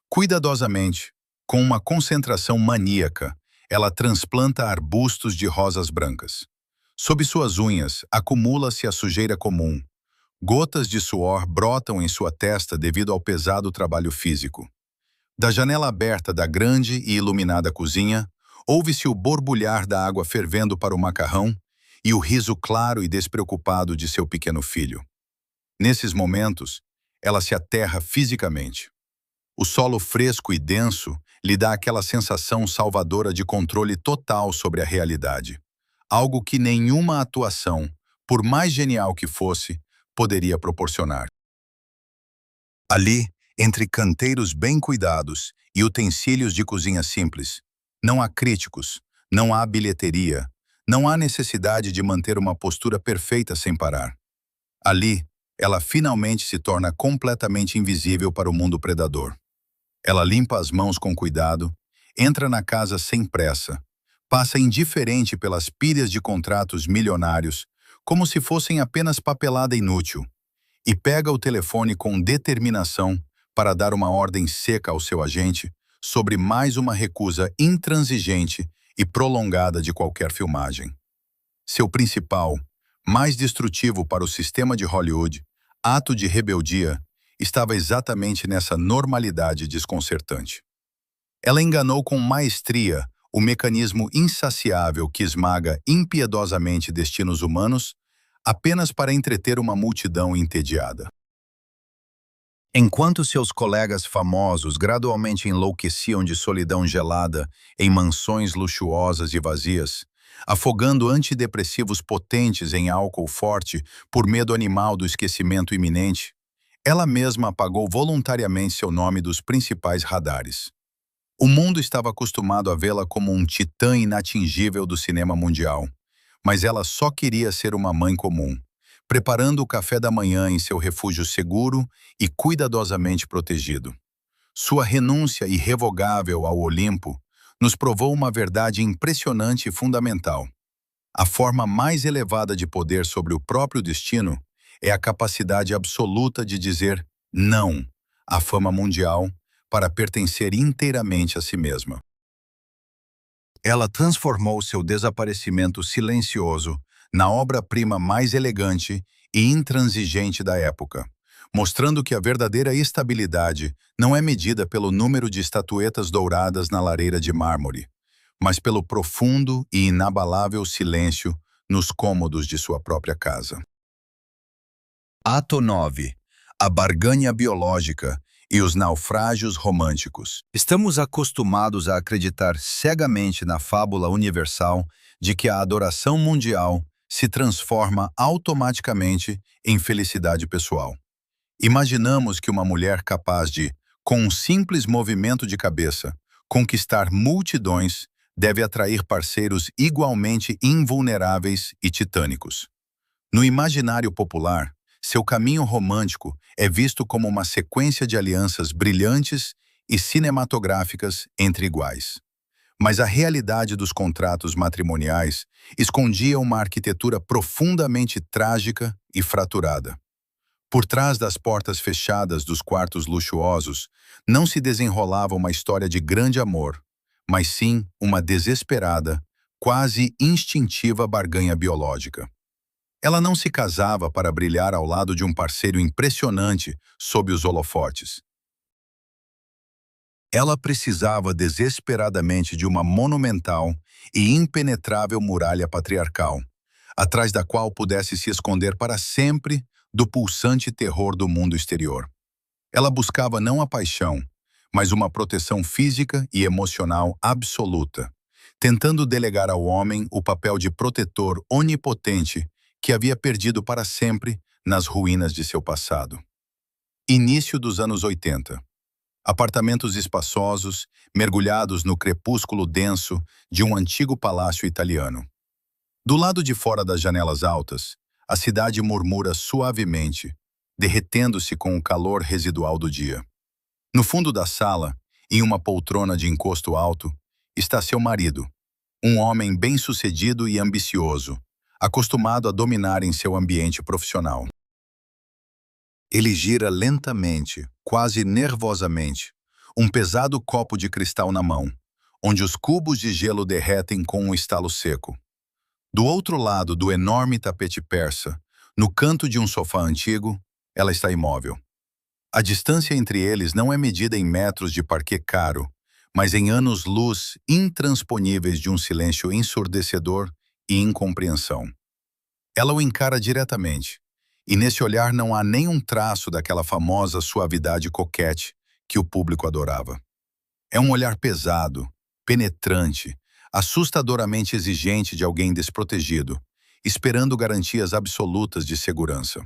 Cuidadosamente, com uma concentração maníaca, ela transplanta arbustos de rosas brancas. Sob suas unhas, acumula-se a sujeira comum. Gotas de suor brotam em sua testa devido ao pesado trabalho físico. Da janela aberta da grande e iluminada cozinha, ouve-se o borbulhar da água fervendo para o macarrão e o riso claro e despreocupado de seu pequeno filho. Nesses momentos, ela se aterra fisicamente. O solo fresco e denso lhe dá aquela sensação salvadora de controle total sobre a realidade. Algo que nenhuma atuação, por mais genial que fosse, poderia proporcionar. Ali, entre canteiros bem cuidados e utensílios de cozinha simples, não há críticos, não há bilheteria, não há necessidade de manter uma postura perfeita sem parar. Ali, ela finalmente se torna completamente invisível para o mundo predador. Ela limpa as mãos com cuidado, entra na casa sem pressa, passa indiferente pelas pilhas de contratos milionários, como se fossem apenas papelada inútil, e pega o telefone com determinação para dar uma ordem seca ao seu agente sobre mais uma recusa intransigente e prolongada de qualquer filmagem. Seu principal, mais destrutivo para o sistema de Hollywood, ato de rebeldia, estava exatamente nessa normalidade desconcertante. Ela enganou com maestria o mecanismo insaciável que esmaga impiedosamente destinos humanos apenas para entreter uma multidão entediada. Enquanto seus colegas famosos gradualmente enlouqueciam de solidão gelada em mansões luxuosas e vazias, afogando antidepressivos potentes em álcool forte por medo animal do esquecimento iminente, ela mesma apagou voluntariamente seu nome dos principais radares. O mundo estava acostumado a vê-la como um titã inatingível do cinema mundial, mas ela só queria ser uma mãe comum, preparando o café da manhã em seu refúgio seguro e cuidadosamente protegido. Sua renúncia irrevogável ao Olimpo nos provou uma verdade impressionante e fundamental. A forma mais elevada de poder sobre o próprio destino é a capacidade absoluta de dizer não à fama mundial para pertencer inteiramente a si mesma. Ela transformou seu desaparecimento silencioso na obra-prima mais elegante e intransigente da época, mostrando que a verdadeira estabilidade não é medida pelo número de estatuetas douradas na lareira de mármore, mas pelo profundo e inabalável silêncio nos cômodos de sua própria casa. Ato 9. A barganha biológica e os naufrágios românticos. Estamos acostumados a acreditar cegamente na fábula universal de que a adoração mundial se transforma automaticamente em felicidade pessoal. Imaginamos que uma mulher capaz de, com um simples movimento de cabeça, conquistar multidões deve atrair parceiros igualmente invulneráveis e titânicos. No imaginário popular, seu caminho romântico é visto como uma sequência de alianças brilhantes e cinematográficas entre iguais. Mas a realidade dos contratos matrimoniais escondia uma arquitetura profundamente trágica e fraturada. Por trás das portas fechadas dos quartos luxuosos, não se desenrolava uma história de grande amor, mas sim uma desesperada, quase instintiva barganha biológica. Ela não se casava para brilhar ao lado de um parceiro impressionante sob os holofotes. Ela precisava desesperadamente de uma monumental e impenetrável muralha patriarcal, atrás da qual pudesse se esconder para sempre do pulsante terror do mundo exterior. Ela buscava não a paixão, mas uma proteção física e emocional absoluta, tentando delegar ao homem o papel de protetor onipotente que havia perdido para sempre nas ruínas de seu passado. Início dos anos 80. Apartamentos espaçosos, mergulhados no crepúsculo denso de um antigo palácio italiano. Do lado de fora das janelas altas, a cidade murmura suavemente, derretendo-se com o calor residual do dia. No fundo da sala, em uma poltrona de encosto alto, está seu marido, um homem bem-sucedido e ambicioso, acostumado a dominar em seu ambiente profissional. Ele gira lentamente, quase nervosamente, um pesado copo de cristal na mão, onde os cubos de gelo derretem com um estalo seco. Do outro lado do enorme tapete persa, no canto de um sofá antigo, ela está imóvel. A distância entre eles não é medida em metros de parquet caro, mas em anos-luz intransponíveis de um silêncio ensurdecedor e incompreensão. Ela o encara diretamente, e nesse olhar não há nenhum traço daquela famosa suavidade coquette que o público adorava. É um olhar pesado, penetrante, assustadoramente exigente de alguém desprotegido, esperando garantias absolutas de segurança.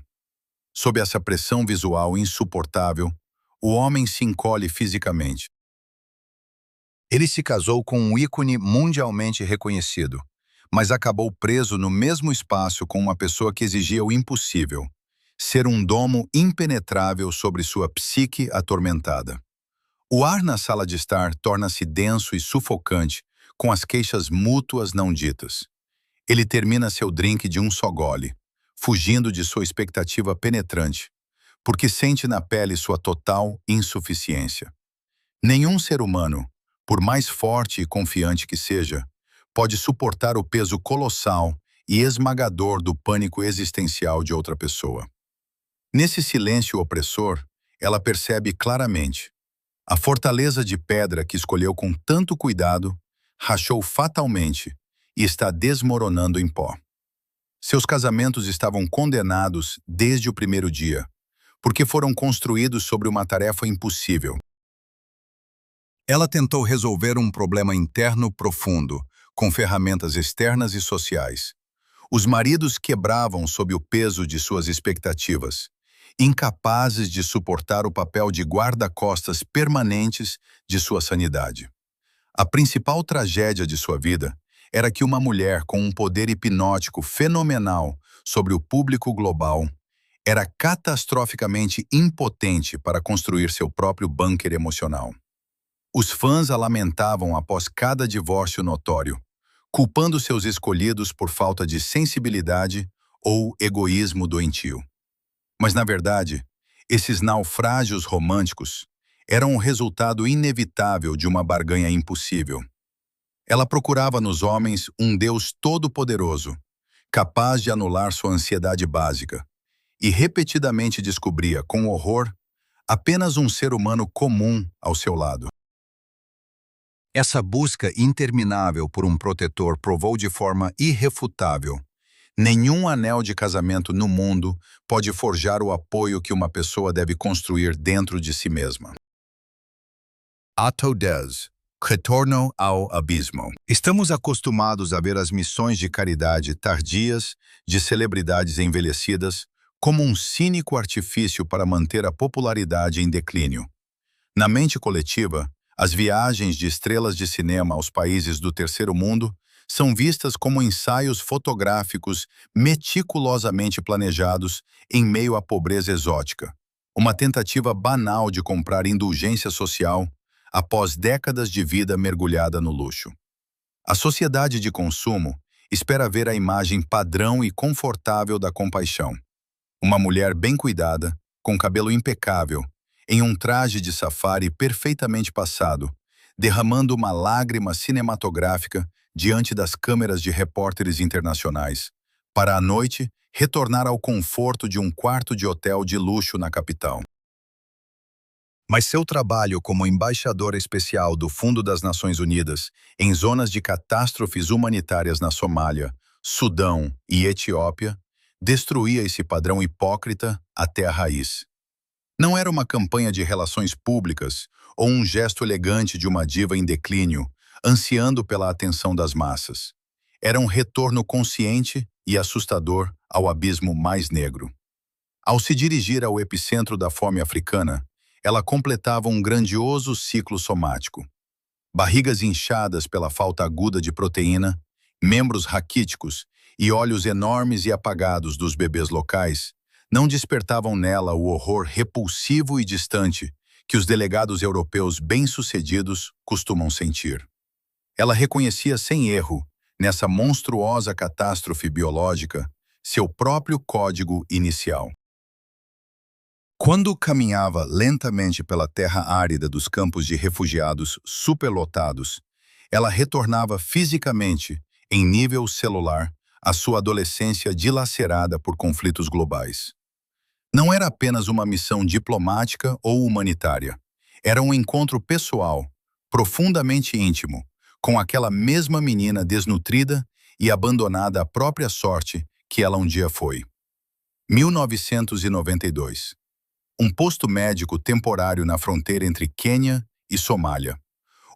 Sob essa pressão visual insuportável, o homem se encolhe fisicamente. Ele se casou com um ícone mundialmente reconhecido, mas acabou preso no mesmo espaço com uma pessoa que exigia o impossível, ser um domo impenetrável sobre sua psique atormentada. O ar na sala de estar torna-se denso e sufocante, com as queixas mútuas não ditas. Ele termina seu drink de um só gole, fugindo de sua expectativa penetrante, porque sente na pele sua total insuficiência. Nenhum ser humano, por mais forte e confiante que seja, pode suportar o peso colossal e esmagador do pânico existencial de outra pessoa. Nesse silêncio opressor, ela percebe claramente: a fortaleza de pedra que escolheu com tanto cuidado rachou fatalmente e está desmoronando em pó. Seus casamentos estavam condenados desde o primeiro dia, porque foram construídos sobre uma tarefa impossível. Ela tentou resolver um problema interno profundo, com ferramentas externas e sociais. Os maridos quebravam sob o peso de suas expectativas, incapazes de suportar o papel de guarda-costas permanentes de sua sanidade. A principal tragédia de sua vida era que uma mulher com um poder hipnótico fenomenal sobre o público global era catastroficamente impotente para construir seu próprio bunker emocional. Os fãs a lamentavam após cada divórcio notório, culpando seus escolhidos por falta de sensibilidade ou egoísmo doentio. Mas, na verdade, esses naufrágios românticos eram o resultado inevitável de uma barganha impossível. Ela procurava nos homens um Deus todo-poderoso, capaz de anular sua ansiedade básica, e repetidamente descobria, com horror, apenas um ser humano comum ao seu lado. Essa busca interminável por um protetor provou de forma irrefutável: nenhum anel de casamento no mundo pode forjar o apoio que uma pessoa deve construir dentro de si mesma. Atto 10. Retorno ao abismo. Estamos acostumados a ver as missões de caridade tardias de celebridades envelhecidas como um cínico artifício para manter a popularidade em declínio. Na mente coletiva, as viagens de estrelas de cinema aos países do terceiro mundo são vistas como ensaios fotográficos meticulosamente planejados em meio à pobreza exótica, uma tentativa banal de comprar indulgência social após décadas de vida mergulhada no luxo. A sociedade de consumo espera ver a imagem padrão e confortável da compaixão. Uma mulher bem cuidada, com cabelo impecável, em um traje de safari perfeitamente passado, derramando uma lágrima cinematográfica diante das câmeras de repórteres internacionais, para à noite retornar ao conforto de um quarto de hotel de luxo na capital. Mas seu trabalho como embaixadora especial do Fundo das Nações Unidas em zonas de catástrofes humanitárias na Somália, Sudão e Etiópia destruía esse padrão hipócrita até a raiz. Não era uma campanha de relações públicas ou um gesto elegante de uma diva em declínio, ansiando pela atenção das massas. Era um retorno consciente e assustador ao abismo mais negro. Ao se dirigir ao epicentro da fome africana, ela completava um grandioso ciclo somático. Barrigas inchadas pela falta aguda de proteína, membros raquíticos e olhos enormes e apagados dos bebês locais não despertavam nela o horror repulsivo e distante que os delegados europeus bem-sucedidos costumam sentir. Ela reconhecia sem erro, nessa monstruosa catástrofe biológica, seu próprio código inicial. Quando caminhava lentamente pela terra árida dos campos de refugiados superlotados, ela retornava fisicamente, em nível celular, à sua adolescência dilacerada por conflitos globais. Não era apenas uma missão diplomática ou humanitária. Era um encontro pessoal, profundamente íntimo, com aquela mesma menina desnutrida e abandonada à própria sorte que ela um dia foi. 1992. Um posto médico temporário na fronteira entre Quênia e Somália.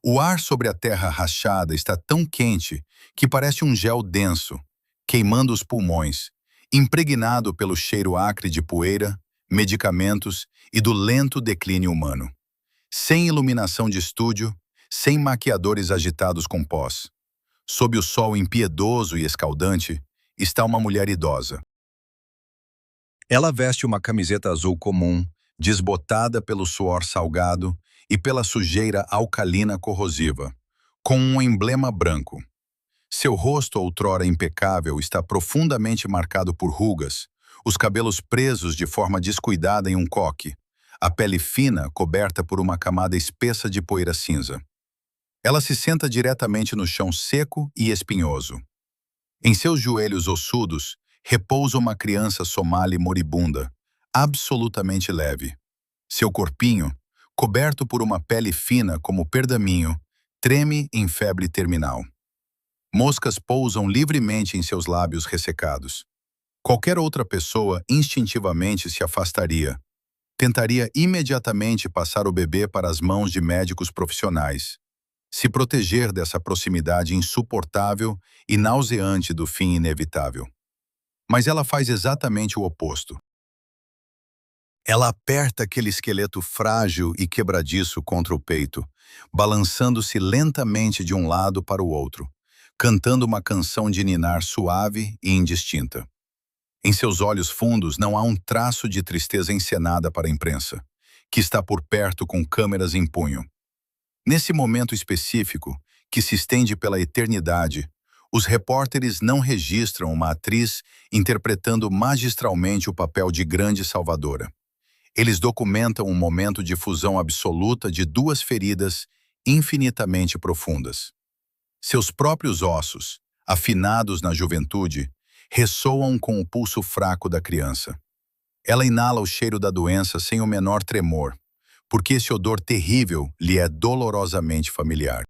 O ar sobre a terra rachada está tão quente que parece um gel denso, queimando os pulmões, impregnado pelo cheiro acre de poeira, medicamentos e do lento declínio humano. Sem iluminação de estúdio, sem maquiadores agitados com pós. Sob o sol impiedoso e escaldante, está uma mulher idosa. Ela veste uma camiseta azul comum, desbotada pelo suor salgado e pela sujeira alcalina corrosiva, com um emblema branco. Seu rosto outrora impecável está profundamente marcado por rugas, os cabelos presos de forma descuidada em um coque, a pele fina coberta por uma camada espessa de poeira cinza. Ela se senta diretamente no chão seco e espinhoso. Em seus joelhos ossudos, repousa uma criança somali moribunda, absolutamente leve. Seu corpinho, coberto por uma pele fina como pergaminho, treme em febre terminal. Moscas pousam livremente em seus lábios ressecados. Qualquer outra pessoa instintivamente se afastaria. Tentaria imediatamente passar o bebê para as mãos de médicos profissionais. Se proteger dessa proximidade insuportável e nauseante do fim inevitável. Mas ela faz exatamente o oposto. Ela aperta aquele esqueleto frágil e quebradiço contra o peito, balançando-se lentamente de um lado para o outro, cantando uma canção de ninar suave e indistinta. Em seus olhos fundos não há um traço de tristeza encenada para a imprensa, que está por perto com câmeras em punho. Nesse momento específico, que se estende pela eternidade, os repórteres não registram uma atriz interpretando magistralmente o papel de grande salvadora. Eles documentam um momento de fusão absoluta de duas feridas infinitamente profundas. Seus próprios ossos, afinados na juventude, ressoam com o pulso fraco da criança. Ela inala o cheiro da doença sem o menor tremor, porque esse odor terrível lhe é dolorosamente familiar.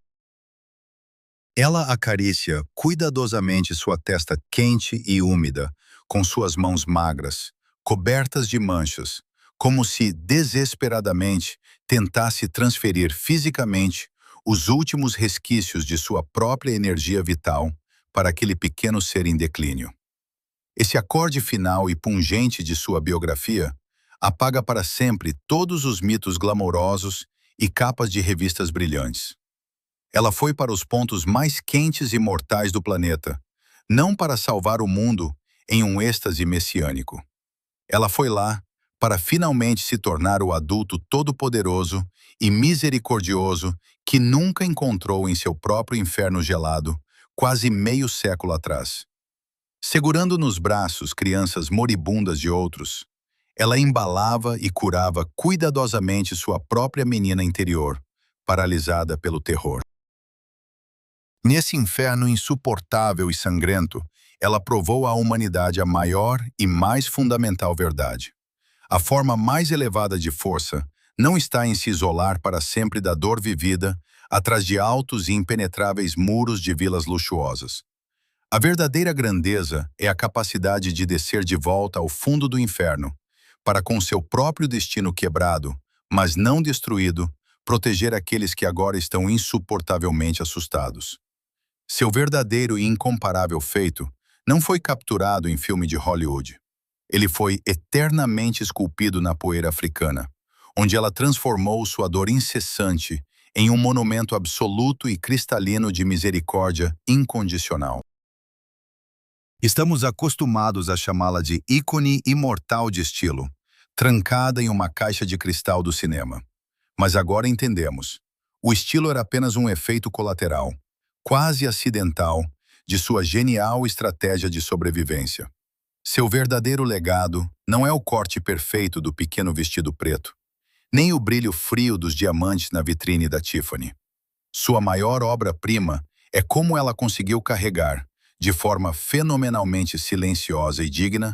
Ela acaricia cuidadosamente sua testa quente e úmida, com suas mãos magras, cobertas de manchas, como se desesperadamente tentasse transferir fisicamente os últimos resquícios de sua própria energia vital para aquele pequeno ser em declínio. Esse acorde final e pungente de sua biografia apaga para sempre todos os mitos glamourosos e capas de revistas brilhantes. Ela foi para os pontos mais quentes e mortais do planeta, não para salvar o mundo em um êxtase messiânico. Ela foi lá para finalmente se tornar o adulto todo-poderoso e misericordioso que nunca encontrou em seu próprio inferno gelado, quase meio século atrás. Segurando nos braços crianças moribundas de outros, ela embalava e curava cuidadosamente sua própria menina interior, paralisada pelo terror. Nesse inferno insuportável e sangrento, ela provou à humanidade a maior e mais fundamental verdade. A forma mais elevada de força não está em se isolar para sempre da dor vivida atrás de altos e impenetráveis muros de vilas luxuosas. A verdadeira grandeza é a capacidade de descer de volta ao fundo do inferno, para com seu próprio destino quebrado, mas não destruído, proteger aqueles que agora estão insuportavelmente assustados. Seu verdadeiro e incomparável feito não foi capturado em filme de Hollywood. Ele foi eternamente esculpido na poeira africana, onde ela transformou sua dor incessante em um monumento absoluto e cristalino de misericórdia incondicional. Estamos acostumados a chamá-la de ícone imortal de estilo, trancada em uma caixa de cristal do cinema. Mas agora entendemos. O estilo era apenas um efeito colateral, quase acidental, de sua genial estratégia de sobrevivência. Seu verdadeiro legado não é o corte perfeito do pequeno vestido preto, nem o brilho frio dos diamantes na vitrine da Tiffany. Sua maior obra-prima é como ela conseguiu carregar, de forma fenomenalmente silenciosa e digna,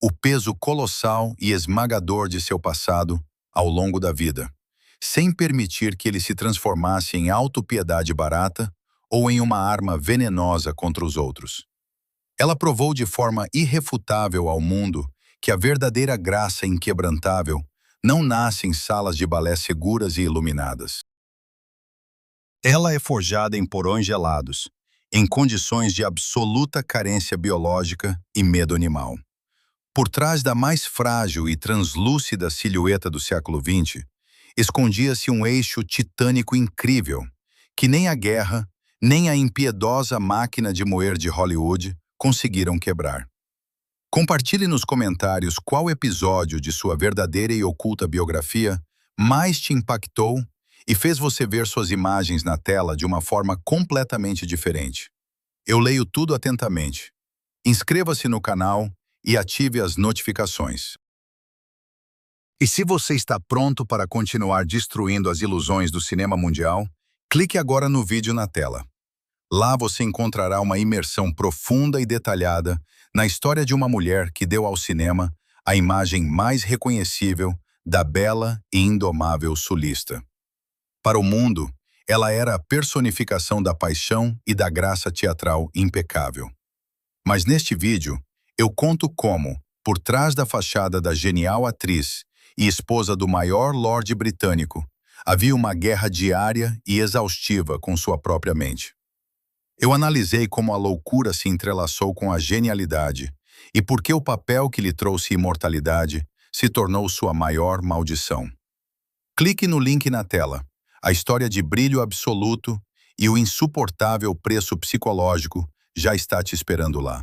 o peso colossal e esmagador de seu passado ao longo da vida, sem permitir que ele se transformasse em autopiedade barata ou em uma arma venenosa contra os outros. Ela provou de forma irrefutável ao mundo que a verdadeira graça inquebrantável não nasce em salas de balé seguras e iluminadas. Ela é forjada em porões gelados, em condições de absoluta carência biológica e medo animal. Por trás da mais frágil e translúcida silhueta do século XX, escondia-se um eixo titânico incrível, que nem a guerra, nem a impiedosa máquina de moer de Hollywood conseguiram quebrar. Compartilhe nos comentários qual episódio de sua verdadeira e oculta biografia mais te impactou e fez você ver suas imagens na tela de uma forma completamente diferente. Eu leio tudo atentamente. Inscreva-se no canal e ative as notificações. E se você está pronto para continuar destruindo as ilusões do cinema mundial, clique agora no vídeo na tela. Lá você encontrará uma imersão profunda e detalhada na história de uma mulher que deu ao cinema a imagem mais reconhecível da bela e indomável sulista. Para o mundo, ela era a personificação da paixão e da graça teatral impecável. Mas neste vídeo, eu conto como, por trás da fachada da genial atriz e esposa do maior lorde britânico, havia uma guerra diária e exaustiva com sua própria mente. Eu analisei como a loucura se entrelaçou com a genialidade e por que o papel que lhe trouxe imortalidade se tornou sua maior maldição. Clique no link na tela. A história de brilho absoluto e o insuportável preço psicológico já está te esperando lá.